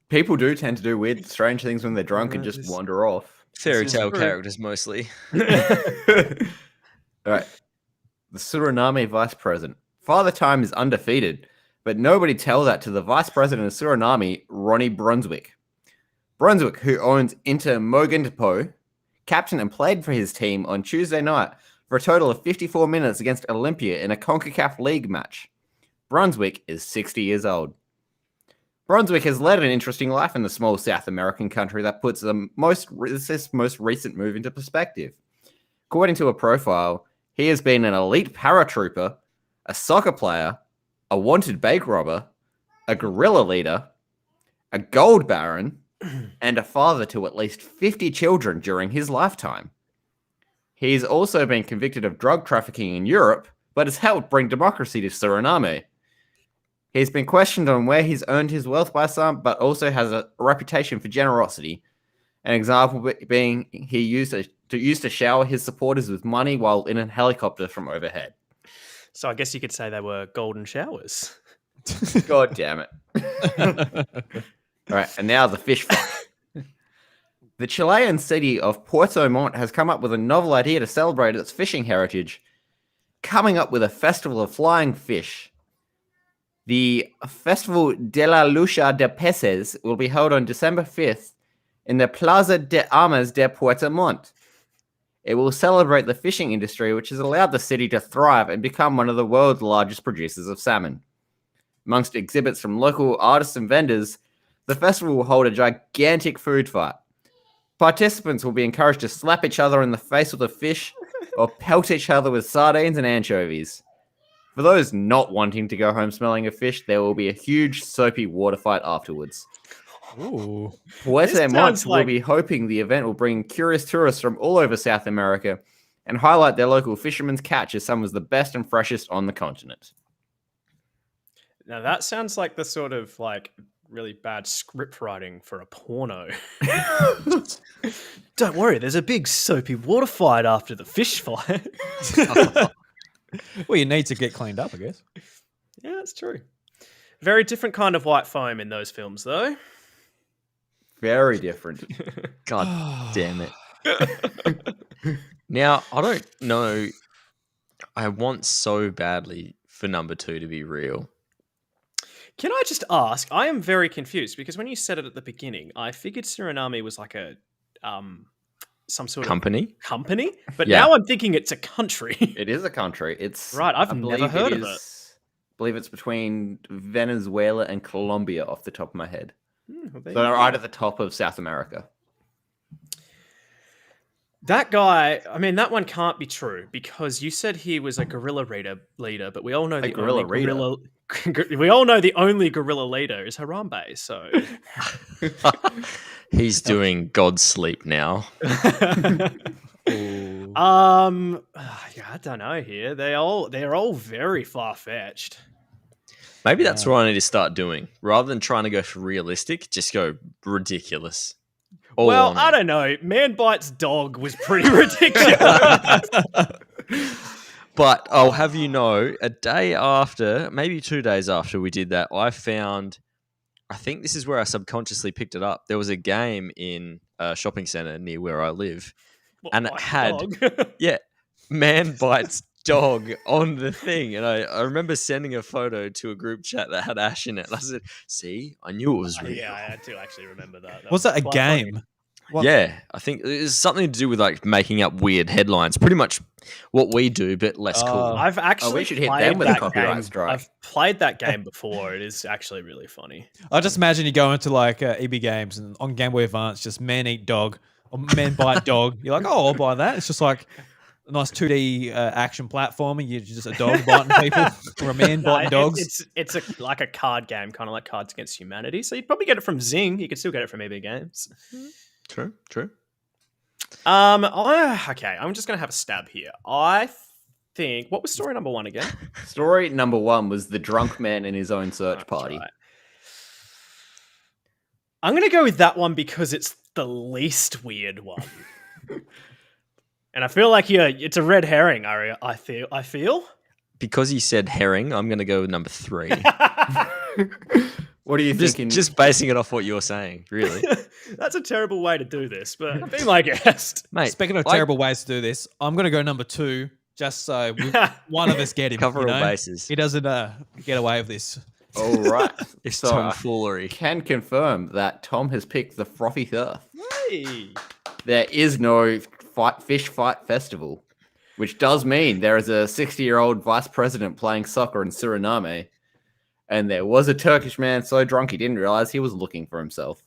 people do tend to do weird, strange things when they're drunk and just This- wander off. Fairy is tale true. characters mostly. All right. The Suriname vice president. Father Time is undefeated, but nobody tell that to the vice president of Suriname, Ronnie Brunswick. Brunswick, who owns Inter Mogentepo, captained and played for his team on Tuesday night for a total of 54 minutes against Olympia in a CONCACAF League match. Brunswick is 60 years old. Brunswick has led an interesting life in the small South American country that puts this most recent move into perspective. According to a profile, he has been an elite paratrooper, a soccer player, a wanted bank robber, a guerrilla leader, a gold baron, and a father to at least 50 children during his lifetime. He's also been convicted of drug trafficking in Europe, but has helped bring democracy to Suriname. He's been questioned on where he's earned his wealth by some, but also has a reputation for generosity. An example being he used to shower his supporters with money while in a helicopter from overhead. So I guess you could say they were golden showers. God damn it. All right, and now the fish fight. The Chilean city of Puerto Montt has come up with a novel idea to celebrate its fishing heritage, coming up with a festival of flying fish. The Festival de la Lucha de Peces will be held on December 5th in the Plaza de Armas de Puerto Montt. It will celebrate the fishing industry, which has allowed the city to thrive and become one of the world's largest producers of salmon. Amongst exhibits from local artists and vendors, the festival will hold a gigantic food fight. Participants will be encouraged to slap each other in the face with a fish or pelt each other with sardines and anchovies. For those not wanting to go home smelling of fish, there will be a huge soapy water fight afterwards. Ooh. Puerto sounds Montt will like- be hoping the event will bring curious tourists from all over South America and highlight their local fishermen's catch as some of the best and freshest on the continent. Now that sounds like the sort of like really bad script writing for a porno. Don't worry, there's a big soapy water fight after the fish fight. Well, you need to get cleaned up, I guess. Yeah, that's true. Very different kind of white foam in those films, though. Very different. God damn it. Now, I don't know. I want so badly for number 2 to be real. Can I just ask? I am very confused because when you said it at the beginning, I figured Suriname was like a some sort Company? of company, but Yeah. now I'm thinking it's a country. It is a country. It's Right, I've I never believe heard of it. I believe it's between Venezuela and Colombia off the top of my head. Well, there So you they're go. right at the top of South America. That guy, I mean, that one can't be true because you said he was a guerrilla leader, but we all know the guerrilla only leader? guerrilla. We all know the only guerrilla leader is Harambe. So, He's doing God's sleep now. Ooh. yeah, I don't know. Here, they're all very far fetched. Maybe that's what I need to start doing. Rather than trying to go for realistic, just go ridiculous. All Well, on I it. don't know. Man bites dog was pretty ridiculous. But I'll have you know, a day after, maybe 2 days after we did that, I think this is where I subconsciously picked it up. There was a game in a shopping centre near where I live. And it Like had- dog. Yeah, man bites dog on the thing. And I remember sending a photo to a group chat that had Ash in it. And I said, see, I knew it was real. Yeah, I do actually remember that. Was that a quite funny. game? What? Yeah, I think it's something to do with like making up weird headlines. Pretty much what we do, but less cool. Oh. I've actually should hit played them with a that copyright game. strike. I've played that game before. It is actually really funny. I just imagine you go into like EB Games and on Game Boy Advance, just man eat dog or man bite dog. You're like, oh, I'll buy that. It's just like nice 2D action platformer. You're just a dog biting people or a man biting dogs. It's like a card game, kind of like Cards Against Humanity. So you'd probably get it from Zing. You could still get it from EB Games. True. Okay, I'm just gonna have a stab here. I think what was story number 1 again? Story number 1 was the drunk man in his own search party. Right. I'm gonna go with that one because it's the least weird one. And I feel like it's a red herring, Ari. I feel. Because he said herring, I'm going to go with number 3. What are you thinking? Just basing it off what you're saying, really. That's a terrible way to do this, but be my guest. Mate, Speaking of terrible ways to do this, I'm going to go number 2 just so one of us get him. Cover all bases. He doesn't get away with this. All right. It's So, tomfoolery. can confirm that Tom has picked the frothy surf. Hey. There is no fish fight festival, which does mean there is a 60-year-old vice president playing soccer in Suriname, and there was a Turkish man so drunk he didn't realize he was looking for himself.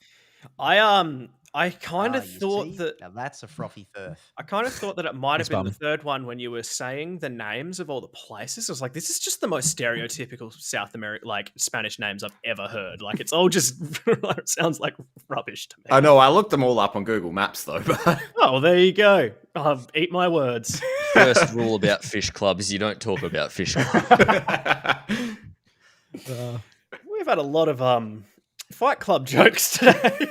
I kind of you thought see? that Now that's a frothy furf. I kind of thought that it might have Thanks, been the Bum. third one when you were saying the names of all the places. I was like, this is just the most stereotypical South American, like Spanish names I've ever heard. Like it's all just it sounds like rubbish to me. I know, I looked them all up on Google Maps though. But Oh, well, there you go. Eat my words. First rule about fish clubs, you don't talk about fish clubs. We've had a lot of Fight Club jokes today.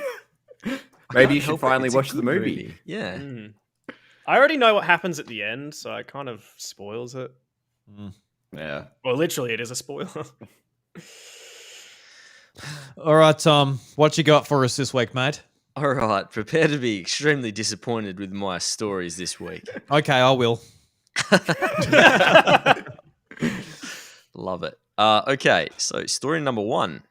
maybe you should Help it, finally it's a watch the good movie. Yeah. I already know what happens at the end, so it kind of spoils it. Yeah. Well, literally, it is a spoiler. All right, Tom, what you got for us this week, mate? All right, prepare to be extremely disappointed with my stories this week. Okay, I will. Love it. Okay, so story number 1.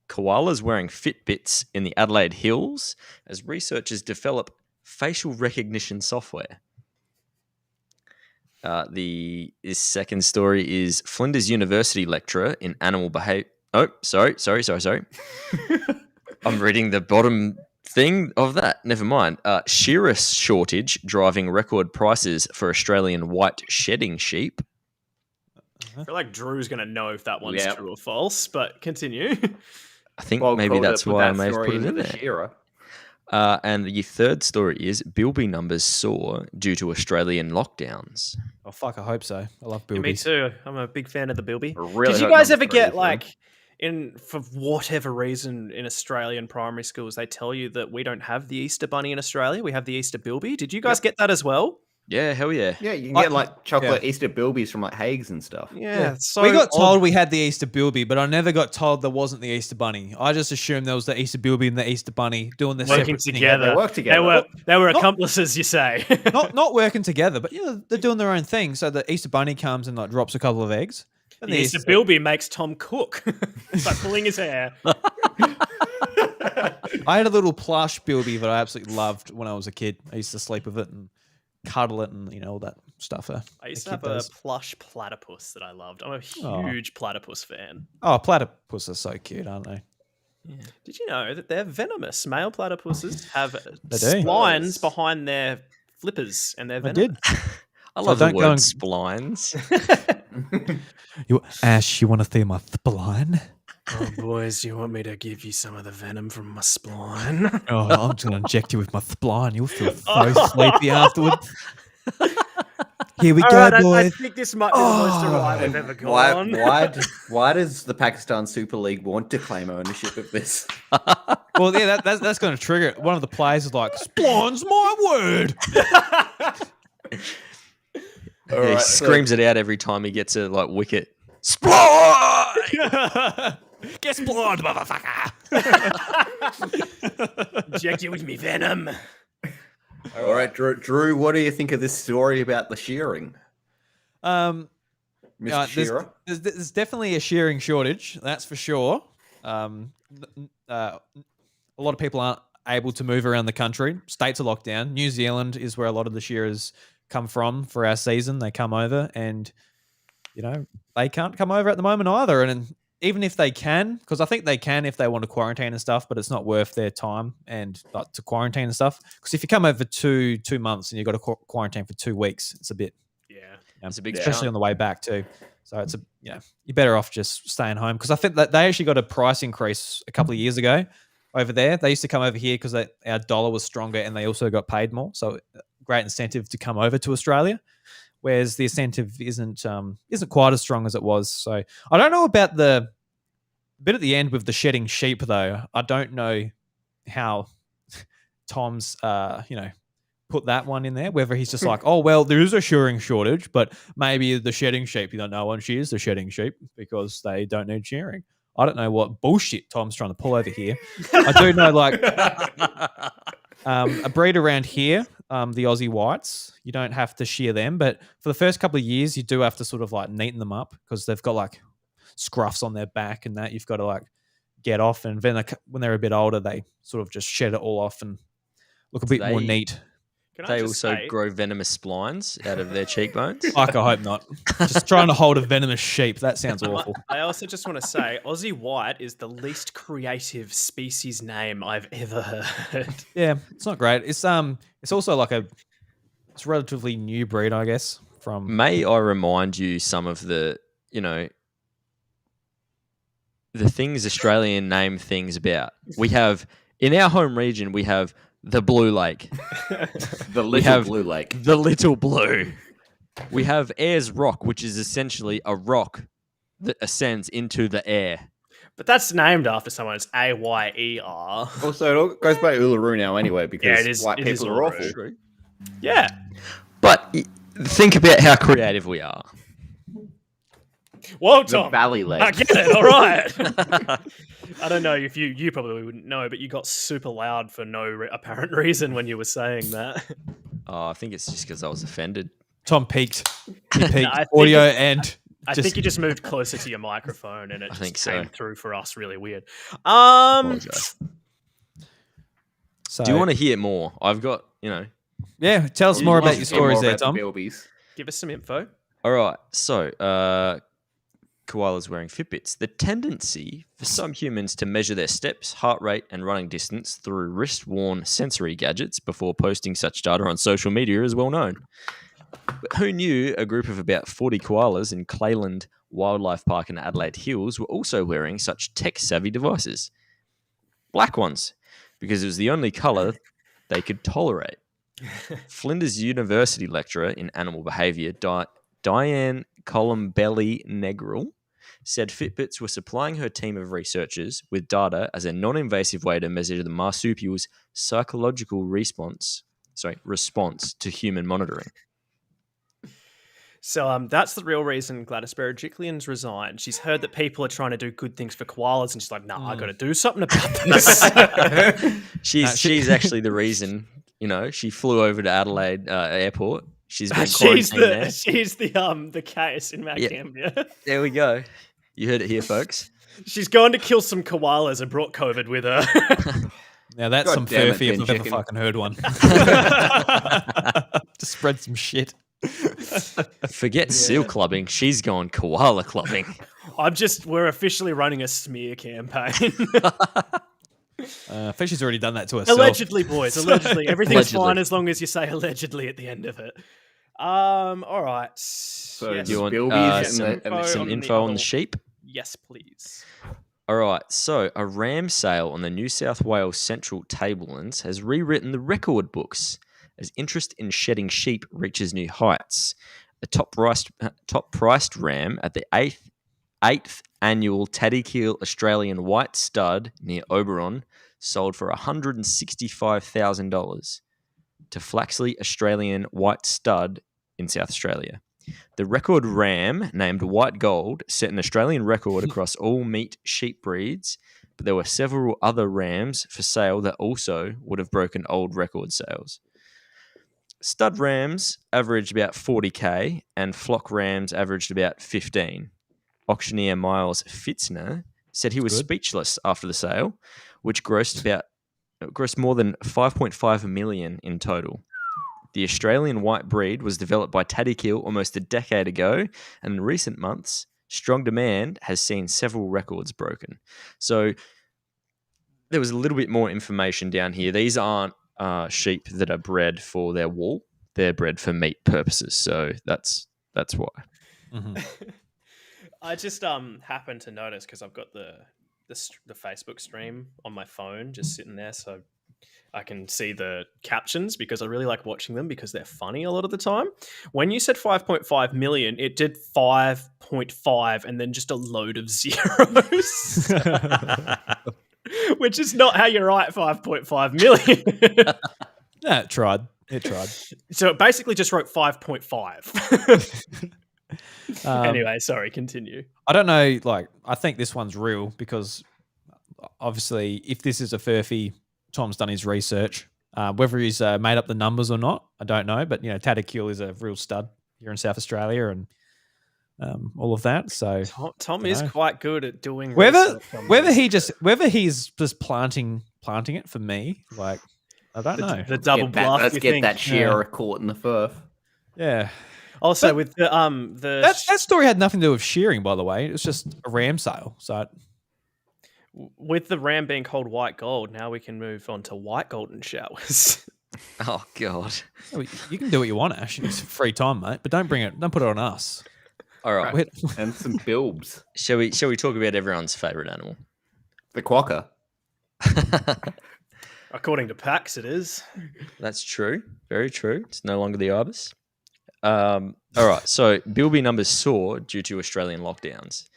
Koalas wearing Fitbits in the Adelaide Hills as researchers develop facial recognition software. This second story is Flinders University lecturer in animal behavior. Oh, sorry. I'm reading the bottom thing of that. Never mind. Shearer shortage driving record prices for Australian white shedding sheep. I feel like Drew's going to know if that one's Yep. true or false, but continue. I think Well, maybe cool to that's put why I that may have story put it into in the there. Shearer. And the third story is Bilby numbers soar due to Australian lockdowns. Oh, fuck, I hope so. I love Yeah, me bilbies. too. I'm a big fan of the bilby. I really Did you hope guys number ever 3 get is like for whatever reason in Australian primary schools they tell you that we don't have the Easter bunny in Australia, we have the Easter bilby? Did you guys get that as well? Yeah, hell yeah. Yeah, you can get like chocolate Easter bilbies from like Hagues and stuff. Yeah. So we got odd. told we had the Easter Bilby, but I never got told there wasn't the Easter Bunny. I just assumed there was the Easter Bilby and the Easter Bunny doing the working separate thing. together. They work together. They were accomplices, you say. Not working together, but they're doing their own thing. So the Easter Bunny comes and like drops a couple of eggs. And The Easter bilby makes Tom cook by pulling his hair. I had a little plush Bilby that I absolutely loved when I was a kid. I used to sleep with it and cuddle it and all that stuff. I used to have a plush platypus that I loved. I'm a huge platypus fan. Oh, platypus are so cute, aren't they? Did you know that they're venomous? Male platypuses have They do. spines behind their flippers, and they're I venomous. did. I love the don't go word and- splines. Ash, you want to see my spline? Oh, boys, you want me to give you some of the venom from my spline? Oh, I'm just going to inject you with my spline. You'll feel so sleepy afterwards. Here we All go, right, I boys. think this might be the most awry we've ever gone. Why does the Pakistan Super League want to claim ownership of this? Well, yeah, that's going to trigger it. One of the players is like, spline's my word. He screams it out every time he gets a wicket. Spline! Get splined, motherfucker. Inject you with me venom. All right, Drew, what do you think of this story about the shearing? Mr. Shearer? There's definitely a shearing shortage, that's for sure. A lot of people aren't able to move around the country. States are locked down. New Zealand is where a lot of the shearers come from for our season. They come over and, they can't come over at the moment either. And even if they can, because I think they can if they want to quarantine and stuff, but it's not worth their time and like to quarantine and stuff. Because if you come over 2 months and you've got to quarantine for 2 weeks, it's a bit, It's a big especially chunk. on the way back too. So it's you're better off just staying home. Because I think that they actually got a price increase a couple of years ago over there. They used to come over here because our dollar was stronger and they also got paid more. So great incentive to come over to Australia. Whereas the incentive isn't quite as strong as it was. So I don't know about the bit at the end with the shedding sheep though. I don't know how Tom's put that one in there. Whether he's just like, oh well, there is a shearing shortage, but maybe the shedding sheep, no one shears the shedding sheep because they don't need shearing. I don't know what bullshit Tom's trying to pull over here. I do know like a breed around here. The Aussie whites, you don't have to shear them, but for the first couple of years, you do have to sort of like neaten them up because they've got like scruffs on their back and that you've got to like get off. And then when they're a bit older, they sort of just shed it all off and look a bit more neat. They also grow venomous splines out of their cheekbones. Fuck, I hope not. Just trying to hold a venomous sheep. That sounds awful. I also just want to say Aussie White is the least creative species name I've ever heard. Yeah, it's not great. It's also like it's a relatively new breed, I guess. May I remind you some of the things Australian name things about. We have in our home region we have the Blue Lake. Blue Lake. The Little Blue. We have Ayers Rock, which is essentially a rock that ascends into the air. But that's named after someone. It's Ayer. Also, it all goes by Uluru now anyway because white people are awful. True. Yeah. But think about how creative we are. Whoa, The Tom. Valley Lake. I get it. All right. I don't know if you probably wouldn't know, but you got super loud for no apparent reason when you were saying that. Oh, I think it's just because I was offended. Tom peaked. He peaked I think audio and I think you just moved closer to your microphone and it just came through for us really weird. Apologize. So, Do you want to hear more? I've got, Yeah, tell us more about your stories there, Tom. Give us some info. All right. So, koalas wearing Fitbits. The tendency for some humans to measure their steps, heart rate, and running distance through wrist-worn sensory gadgets before posting such data on social media is well known. But who knew a group of about 40 koalas in Clayland Wildlife Park in Adelaide Hills were also wearing such tech-savvy devices? Black ones, because it was the only colour they could tolerate. Flinders University lecturer in animal behaviour, Diane Colombelli-Negril, said Fitbits were supplying her team of researchers with data as a non-invasive way to measure the marsupial's psychological response to human monitoring. So that's the real reason Gladys Berejiklian's resigned. She's heard that people are trying to do good things for koalas, and she's like, "Nah, I got to do something about this." She's actually the reason. She flew over to Adelaide Airport. She's been she's quarantined there. She's the case in Mount Gambier. There we go. You heard it here, folks. She's gone to kill some koalas and brought COVID with her. Now that's some furphy if I've ever fucking heard one. Just spread some shit. Forget seal clubbing. She's gone koala clubbing. We're officially running a smear campaign. Fishy's already done that to herself. Allegedly, boys. Allegedly. Everything's Allegedly. fine as long as you say allegedly at the end of it. All right. So Yes. Do you want Bilbies some info on the sheep? Yes, please. All right. So a ram sale on the New South Wales Central Tablelands has rewritten the record books as interest in shedding sheep reaches new heights. A top-priced ram at the eighth annual Tattykeel Australian White Stud near Oberon sold for $165,000 to Flaxley Australian White Stud in South Australia. The record ram, named White Gold, set an Australian record across all meat sheep breeds, but there were several other rams for sale that also would have broken old record sales. Stud rams averaged about 40k and flock rams averaged about 15. Auctioneer Miles Fitzner said he was speechless after the sale, which grossed more than 5.5 million in total. The Australian white breed was developed by Tattykeel almost a decade ago, and in recent months, strong demand has seen several records broken. So there was a little bit more information down here. These aren't sheep that are bred for their wool; they're bred for meat purposes. So that's why. Mhm. I just happened to notice because I've got the Facebook stream on my phone just sitting there, so I can see the captions because I really like watching them because they're funny a lot of the time. When you said 5.5 million, it did 5.5 and then just a load of zeros, which is not how you write 5.5 million. Yeah, it tried. It tried. So it basically just wrote 5.5. Anyway, sorry, continue. I don't know. Like, I think this one's real because obviously, if this is a furphy, Tom's done his research. Whether he's made up the numbers or not, I don't know. But Tadakul is a real stud here in South Australia and all of that. So Tom is quite good at doing whether research on he's just planting it for me. Like, I don't know. the double bluff. Let's you get think? that shearer caught in the furf. Yeah. Also, But with the That story had nothing to do with shearing, by the way. It was just a ram sale. So with the ram being called white gold, now we can move on to white golden showers. Oh God! you can do what you want, Ash. It's free time, mate. But don't put it on us. All right. And some bilbs. Shall we talk about everyone's favorite animal? The quokka. According to PAX, it is. That's true. Very true. It's no longer the ibis. All right. So bilby numbers soar due to Australian lockdowns.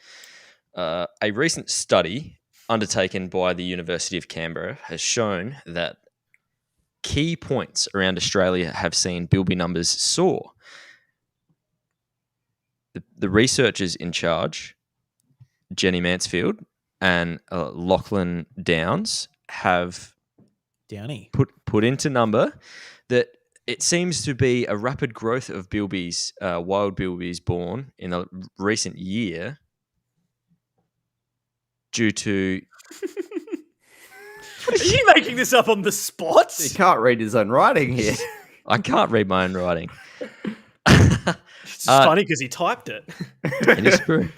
A recent study undertaken by the University of Canberra has shown that key points around Australia have seen bilby numbers soar. The researchers in charge, Jenny Mansfield and Lachlan Downs, have Downy. put into number that it seems to be a rapid growth of bilbies, wild bilbies born in the recent year due to... Are you making this up on the spot? He can't read his own writing here. I can't read my own writing. It's funny because he typed it. It is true.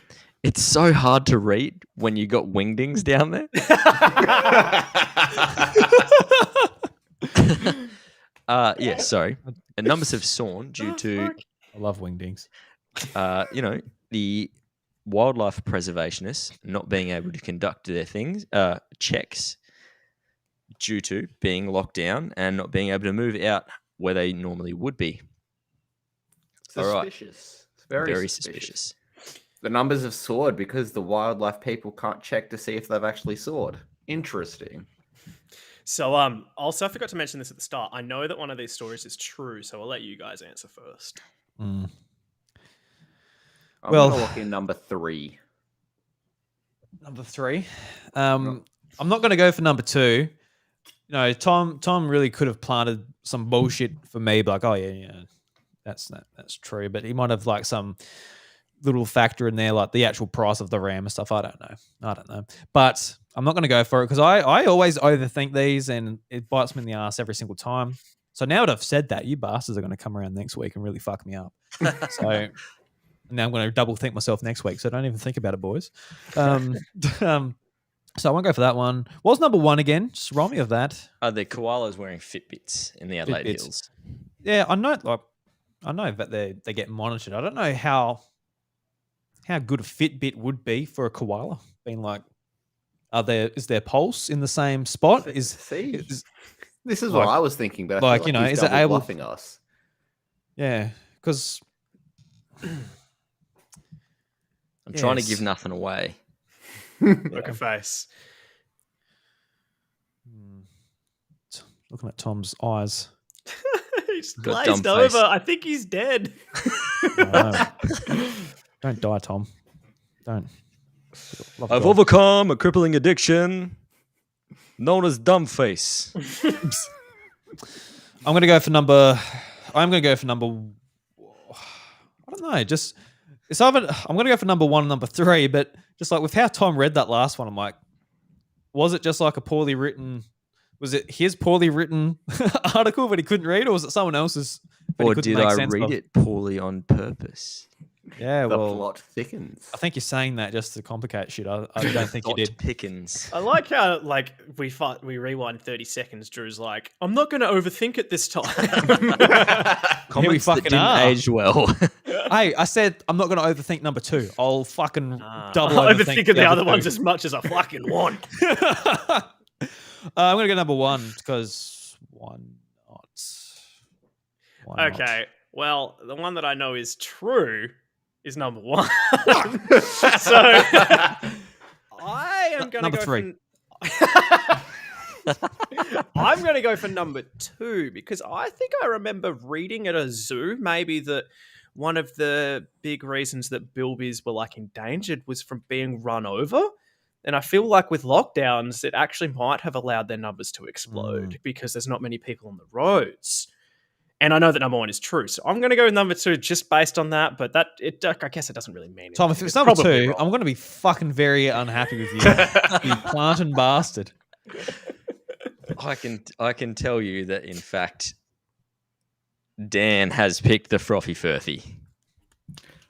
It's so hard to read when you got wingdings down there. Yeah, sorry. The numbers have soared due to, I love wingdings. the wildlife preservationists not being able to conduct their checks due to being locked down and not being able to move out where they normally would be. Suspicious. All right. It's very suspicious. The numbers have soared because the wildlife people can't check to see if they've actually soared. Interesting. So, also, I forgot to mention this at the start. I know that one of these stories is true, so I'll let you guys answer first. I'm Well- going to look in number 3. Number 3. I'm not going to go for number 2. Tom really could have planted some bullshit for me, like, oh yeah, that's true. But he might have like some little factor in there, like the actual price of the ram and stuff. I don't know. But I'm not going to go for it because I always overthink these and it bites me in the ass every single time. So now that I've said that, you bastards are going to come around next week and really fuck me up. So now I'm going to double think myself next week. So don't even think about it, boys. So I won't go for that one. What was number 1 again? Just remind me of that. The koalas wearing Fitbits in the Adelaide Fitbits. Hills. Yeah, I know that they get monitored. I don't know how good a Fitbit would be for a koala. Being like, is their pulse in the same spot? This is what I was thinking, but I feel like he's is it double able? bluffing us? Yeah, because I'm trying to give nothing away. Poker face. Looking at Tom's eyes. He's Got a dumb glazed face. over. I think he's dead. No. Don't die, Tom. Don't. Love I've God. overcome a crippling addiction known as dumb face. I'm going to go for number. I don't know. Just it's either I'm going to go for number 1 and number 3, but just like with how Tom read that last one, I'm like, was it just like a poorly written? Was it his poorly written article that he couldn't read, or was it someone else's? But he Or couldn't did make I sense read of? it poorly on purpose? Yeah, The well, plot thickens. I think you're saying that just to complicate shit. I don't think you Dot did. Pickens. I like how we rewind 30 seconds. Drew's like, I'm not going to overthink it this time. Comments that fucking didn't are. age well. Hey, I said I'm not going to overthink number 2. I'll fucking double I'll overthink overthink the other two. ones as much as I fucking want. I'm going to go number 1 because why not? Why not? Okay, well, the one that I know is true is number 1. So I am going to Number go 3. I'm going to go for number 2 because I think I remember reading at a zoo maybe that one of the big reasons that bilbies were like endangered was from being run over. And I feel like with lockdowns, it actually might have allowed their numbers to explode because there's not many people on the roads. And I know that number 1 is true. So I'm going to go with number 2 just based on that. But I guess it doesn't really mean anything. Tom, if it's number probably 2, wrong. I'm going to be fucking very unhappy with you. You plantain bastard. I can tell you that in fact Dan has picked the frothy furphy.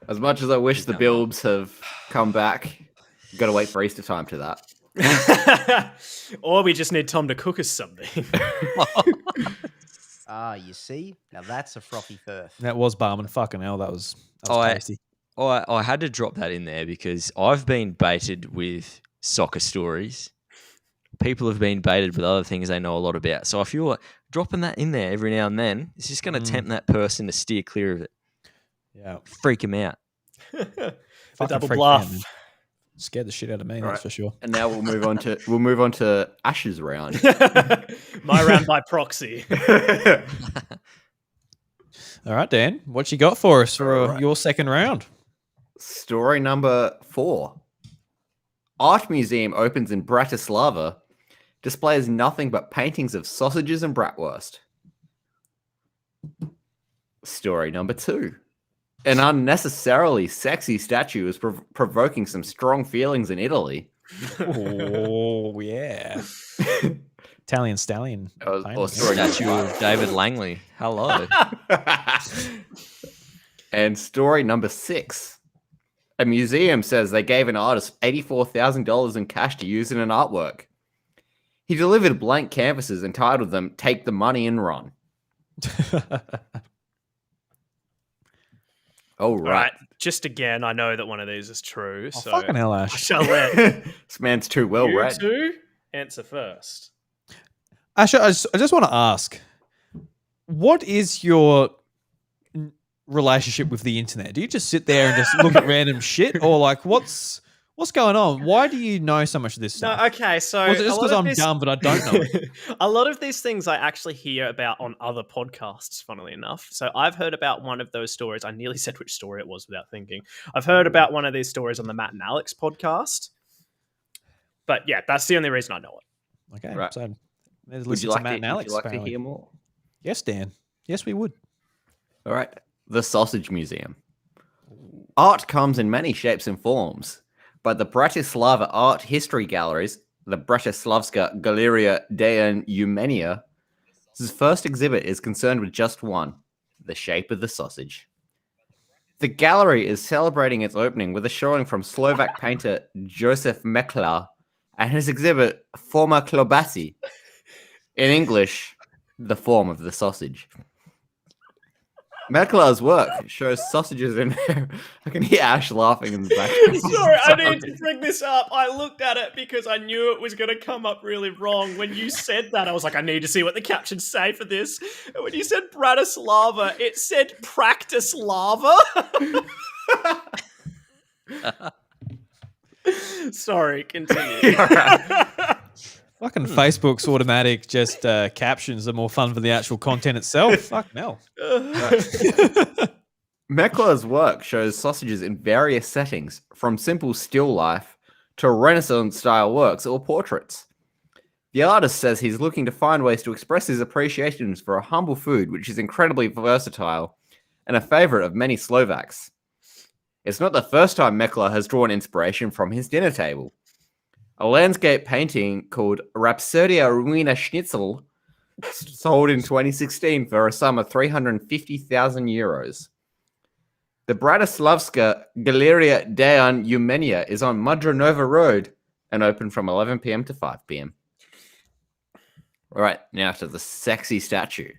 As much as I wish the Bilbs have come back, got to wait for Easter time to that. Or we just need Tom to cook us something. You see? Now that's a frothy furf. That was barman. Fucking hell, that was tasty. I had to drop that in there because I've been baited with soccer stories. People have been baited with other things they know a lot about. So I feel like dropping that in there every now and then, it's just going to tempt that person to steer clear of it. Yeah. Freak them out. The Fucking double freaked bluff. out, man. Scared the shit out of me, that's Right. for sure. And now we'll move on to Ash's round. My round by proxy. All right, Dan, what you got for us for Alright. your second round? Story number 4. Art museum opens in Bratislava. Displays nothing but paintings of sausages and bratwurst. Story number 2. An unnecessarily sexy statue is provoking some strong feelings in Italy. Oh, yeah. Italian stallion. Or painting. story number Statue of David Langley. Hello. And story number 6. A museum says they gave an artist $84,000 in cash to use in an artwork. He delivered blank canvases and titled them, "Take the Money and Run." Oh, All right. right. Just again, I know that one of these is true. Oh, So fucking hell, I Ash. shall let This man's too well you read. 2 answer first. Ash, I just want to ask, what is your relationship with the internet? Do you just sit there and just look at random shit? Or like, what's going on? Why do you know so much of this No, stuff? okay, so Was it a just lot because of I'm this- dumb, but I don't know it? A lot of these things I actually hear about on other podcasts, funnily enough. So I've heard about one of those stories. I nearly said which story it was without thinking. I've heard about one of these stories on the Matt and Alex podcast. But yeah, that's the only reason I know it. Okay, Right. so let's Would listen you to like, Matt to, and would Alex. you like to apparently. hear more? Yes, Dan. Yes, we would. All right. The Sausage Museum. Art comes in many shapes and forms, but the Bratislava Art History Galleries, the Bratislavska Galeria de Umenia, his first exhibit is concerned with just one, the shape of the sausage. The gallery is celebrating its opening with a showing from Slovak painter Josef Mekla and his exhibit Forma Klobasi, in English, the form of the sausage. Mekla's work shows sausages in there. I can hear Ash laughing in the background. Sorry, I need to bring this up. I looked at it because I knew it was going to come up really wrong. When you said that, I was like, I need to see what the captions say for this. And when you said Bratislava, it said practice lava. Sorry, continue. Fucking Facebook's automatic just captions are more fun for the actual content itself. Fuck no. Mekla's work shows sausages in various settings, from simple still life to Renaissance-style works or portraits. The artist says he's looking to find ways to express his appreciations for a humble food which is incredibly versatile and a favorite of many Slovaks. It's not the first time Mekla has drawn inspiration from his dinner table. A landscape painting called Rapsodia Ruina Schnitzel sold in 2016 for a sum of 350,000 euros. The Bratislavska Galeria Dejan Umenia is on Mudranova Road and open from 11 p.m. to 5 p.m. All right, now to the sexy statue.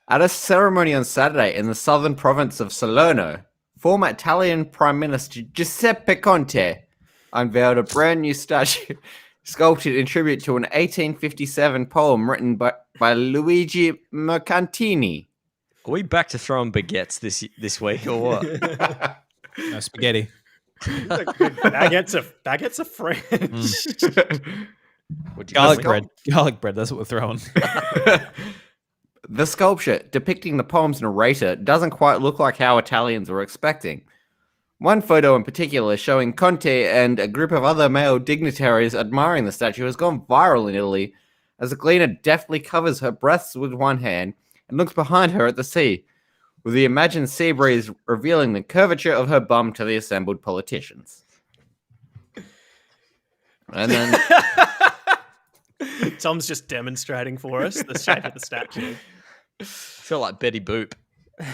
At a ceremony on Saturday in the southern province of Salerno, former Italian Prime Minister Giuseppe Conte unveiled a brand new statue sculpted in tribute to an 1857 poem written by Luigi Mercantini. Are we back to throwing baguettes this week or what? No spaghetti. Baguettes are French. Garlic bread. Garlic bread. That's what we're throwing. The sculpture depicting the poem's narrator doesn't quite look like how Italians were expecting. One photo in particular showing Conte and a group of other male dignitaries admiring the statue has gone viral in Italy as the cleaner deftly covers her breasts with one hand and looks behind her at the sea, with the imagined sea breeze revealing the curvature of her bum to the assembled politicians. And then Tom's just demonstrating for us the shape of the statue. I feel like Betty Boop. all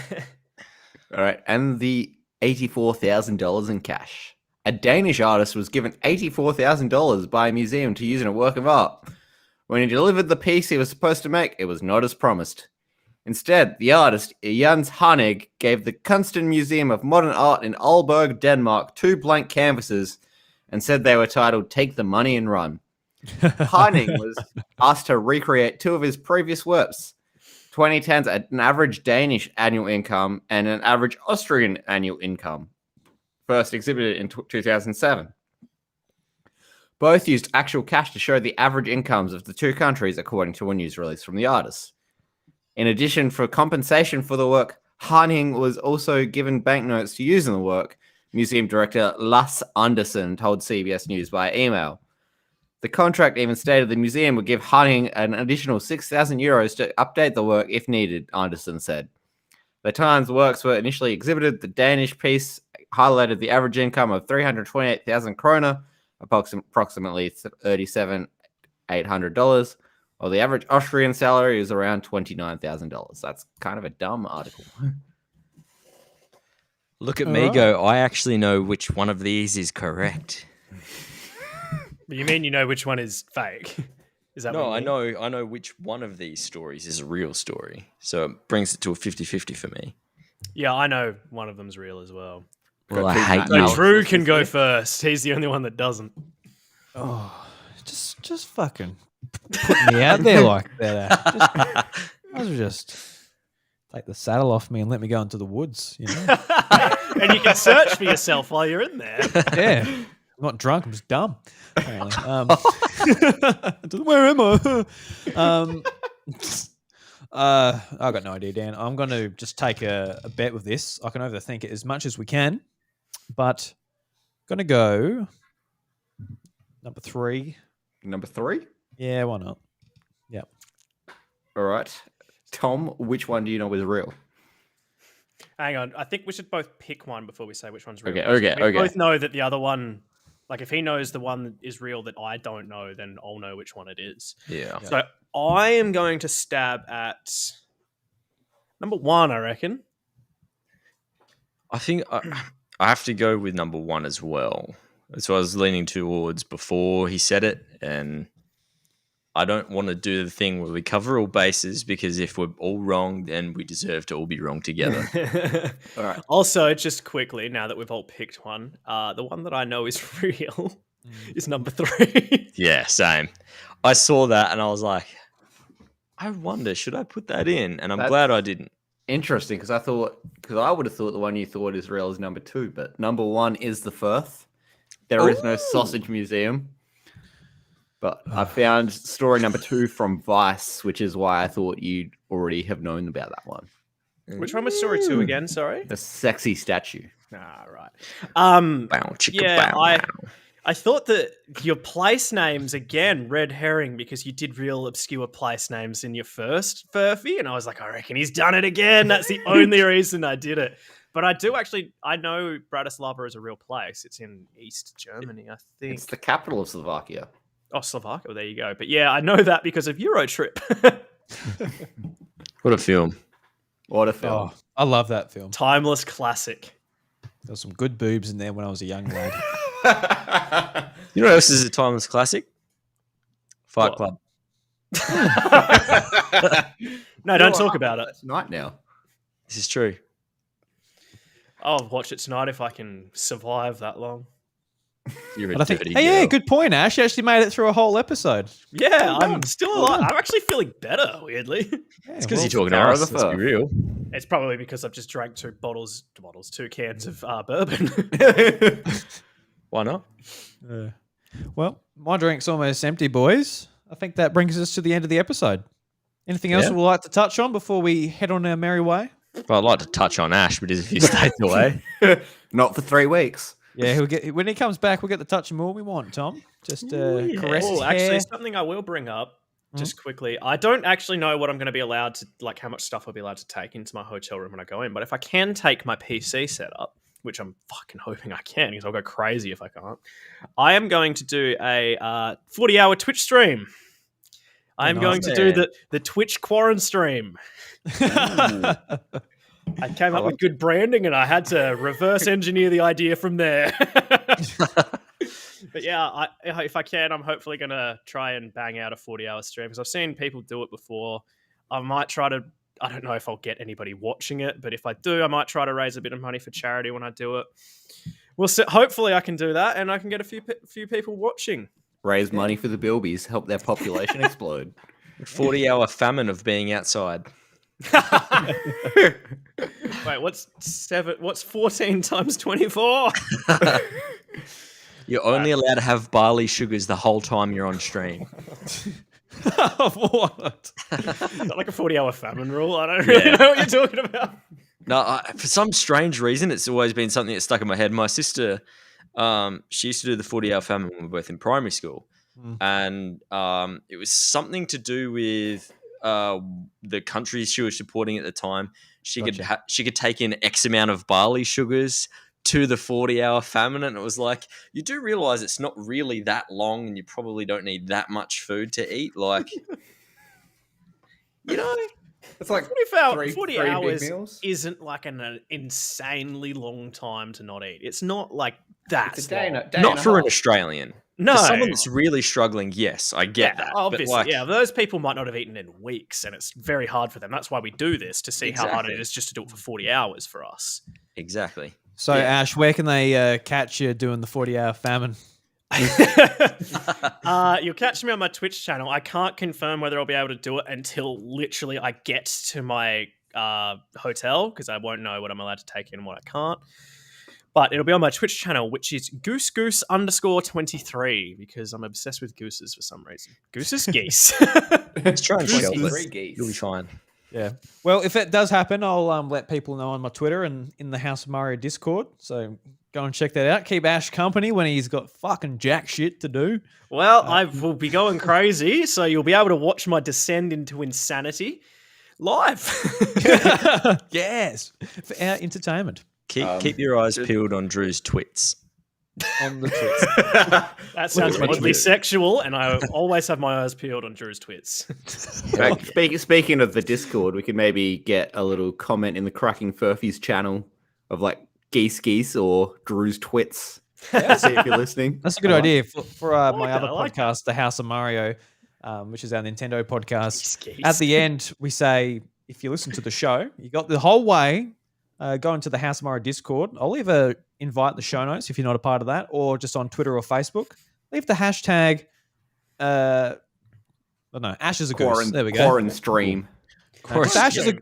right, and the $84,000 in cash. A Danish artist was given $84,000 by a museum to use in a work of art. When he delivered the piece he was supposed to make, it was not as promised. Instead, the artist, Jens Harnig, gave the Kunsten Museum of Modern Art in Aalborg, Denmark, 2 blank canvases and said they were titled Take the Money and Run. Harnig was asked to recreate 2 of his previous works, 2010's an average Danish annual income and an average Austrian annual income, first exhibited in 2007. Both used actual cash to show the average incomes of the 2 countries, according to a news release from the artist. In addition, for compensation for the work, Harning was also given banknotes to use in the work, museum director Lasse Andersen told CBS News via email. The contract even stated the museum would give Harning an additional 6,000 euros to update the work if needed, Andersen said. The times the works were initially exhibited, the Danish piece highlighted the average income of 328,000 kroner, approximately $37,800, while the average Austrian salary is around $29,000. That's kind of a dumb article. Look at me go, I actually know which one of these is correct. You mean you know which one is fake? Is that No, what I you mean? know which one of these stories is a real story. So it brings it to a 50-50 for me. Yeah, I know one of them's real as well. Well, I hate So you. Drew can go first. He's the only one that doesn't. Oh, just fucking put me out there like that. Just take the saddle off me and let me go into the woods, you know? And you can search for yourself while you're in there. Yeah. I'm not drunk, I'm just dumb. Apparently. Where am I? I've got no idea, Dan. I'm going to just take a bet with this. I can overthink it as much as we can, but I'm going to go number 3. Number 3? Yeah, why not? Yep. All right. Tom, which one do you know is real? Hang on. I think we should both pick one before we say which one's real. Okay. We both know that the other one, like if he knows the one that is real that I don't know, then I'll know which one it is. Yeah. So I am going to stab at number 1, I reckon. I think I have to go with number 1 as well. That's what I was leaning towards before he said it, and I don't want to do the thing where we cover all bases, because if we're all wrong, then we deserve to all be wrong together. All right. Also, just quickly, now that we've all picked one, the one that I know is real is number 3. Yeah, same. I saw that and I was like, I wonder, should I put that in? And I'm glad I didn't. Interesting, because I would have thought the one you thought is real is number 2, but number 1 is the Firth. There is no sausage museum. But I found story number 2 from Vice, which is why I thought you'd already have known about that one. Which one was story 2 again? Sorry. The sexy statue. Ah, right. Bow, chicka, Yeah, bow. I thought that your place names, again, red herring, because you did real obscure place names in your first Furphy, and I was like, I reckon he's done it again. That's the only reason I did it. But I know Bratislava is a real place. It's in East Germany, I think. It's the capital of Slovakia. Oh, Slovakia. Well, there you go. But yeah, I know that because of Eurotrip. What a film. What a film. I love that film. Timeless classic. There was some good boobs in there when I was a young lad. You know what else is a timeless classic? Fight What? Club. No, don't talk about it. It's night now. This is true. I'll watch it tonight if I can survive that long. You're a But I think, dirty hey, yeah, girl. good point, Ash. You actually made it through a whole episode. Yeah, I'm still alive. I'm actually feeling better, weirdly. Yeah, It's because you're talking to Sarah us. the Let's be Fur. real. It's probably because I've just drank two cans of bourbon. Why not? well, my drink's almost empty, boys. I think that brings us to the end of the episode. Anything else Yeah. we'd like to touch on before we head on our merry way? Well, I'd like to touch on Ash, but he's a few states away. Not for 3 weeks. Yeah, when he comes back, we'll get the touch and more we want, Tom. Just caress his Actually, hair. something I will bring up just quickly. I don't actually know what I'm going to be allowed to, like, how much stuff I'll be allowed to take into my hotel room when I go in. But if I can take my PC setup, which I'm fucking hoping I can, because I'll go crazy if I can't, I am going to do a 40-hour Twitch stream. I am nice. going to do the Twitch quarantine stream. I came up with good branding and I had to reverse engineer the idea from there. But yeah, if I can, I'm hopefully going to try and bang out a 40-hour stream because I've seen people do it before. I might try to, I don't know if I'll get anybody watching it, but if I do, I might try to raise a bit of money for charity when I do it. We'll see. Hopefully I can do that and I can get a few people watching. Raise money for the Bilbies, help their population explode. 40-hour famine of being outside. Wait, what's 14 times 24? You're only allowed to have barley sugars the whole time you're on stream. What? Is that like a 40-hour famine rule? I don't really know what you're talking about. No, for some strange reason, it's always been something that's stuck in my head. My sister, she used to do the 40-hour famine when we were both in primary school. And it was something to do with the countries she was supporting at the time. She could take in X amount of barley sugars to the 40-hour famine, and it was like, you do realize it's not really that long, and you probably don't need that much food to eat. Like, you know, It's like 40 hours big meals. isn't like an insanely long time to not eat. It's not like that. It's a day, long. not for an Australian. No. For someone that's really struggling, yes, I get that. Obviously, but like, yeah, those people might not have eaten in weeks, and it's very hard for them. That's why we do this, to see how hard it Exactly. is just to do it for 40 hours for us. exactly. So, Ash, where can they catch you doing the 40-hour famine? You'll catch me on my Twitch channel. I can't confirm whether I'll be able to do it until literally I get to my hotel, because I won't know what I'm allowed to take in and what I can't. But it'll be on my Twitch channel, which is goose_23, because I'm obsessed with gooses for some reason. Gooses, geese. Let's try and shelve Three it. geese. You'll be fine. Yeah. Well, if it does happen, I'll let people know on my Twitter and in the House of Mario Discord. So go and check that out. Keep Ash company when he's got fucking jack shit to do. Well, I will be going crazy, so you'll be able to watch my descend into insanity live. Yes. For our entertainment. Keep your eyes peeled on Drew's twits. On the Twitch. That sounds oddly sexual, and I always have my eyes peeled on Drew's twits. Right, speaking of the Discord, we could maybe get a little comment in the Crackin Furphys channel of like geese or Drew's twits. See if you're listening. That's a good idea for my like other that, I like podcast, The House of Mario, which is our Nintendo podcast. Geese. At the end, we say, if you listen to the show, you got the whole way, go into the House of Mario Discord. I'll either invite the show notes if you're not a part of that, or just on Twitter or Facebook. Leave the hashtag, Ash is a goose. There we go. Quarren stream. Ash is a,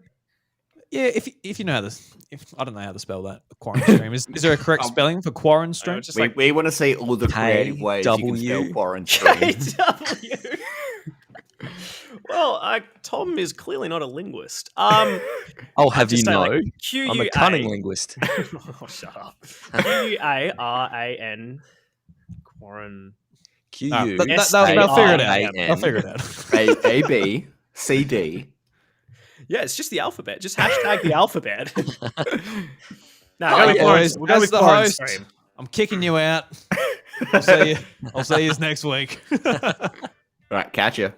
yeah, if you know how this, I don't know how to spell that. Quarren stream. Is there a correct spelling for quarren stream? Just We want to see all the creative ways you can spell Quarren stream. KW. Well, Tom is clearly not a linguist. I'll have you just say, know, like, I'm a cunning linguist. Oh, shut up. Quaran. Q-U. They'll figure it out. They'll figure it out. A B C D. Yeah, it's just the alphabet. Just hashtag the alphabet. No, Oh, go with yeah. Quarren- Boys, we'll go as with the Quarren host, stream. I'm kicking you out. I'll see you next week. Right, catch ya.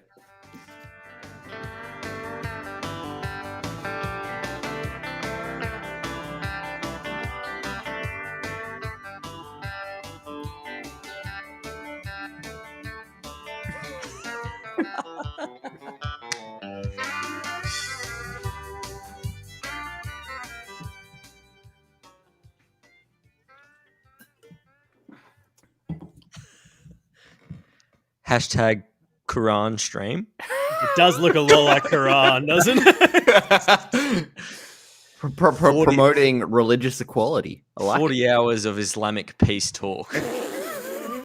Hashtag Quran stream. It does look a lot like Quran, doesn't it? Promoting religious equality. I like 40 hours of Islamic peace talk.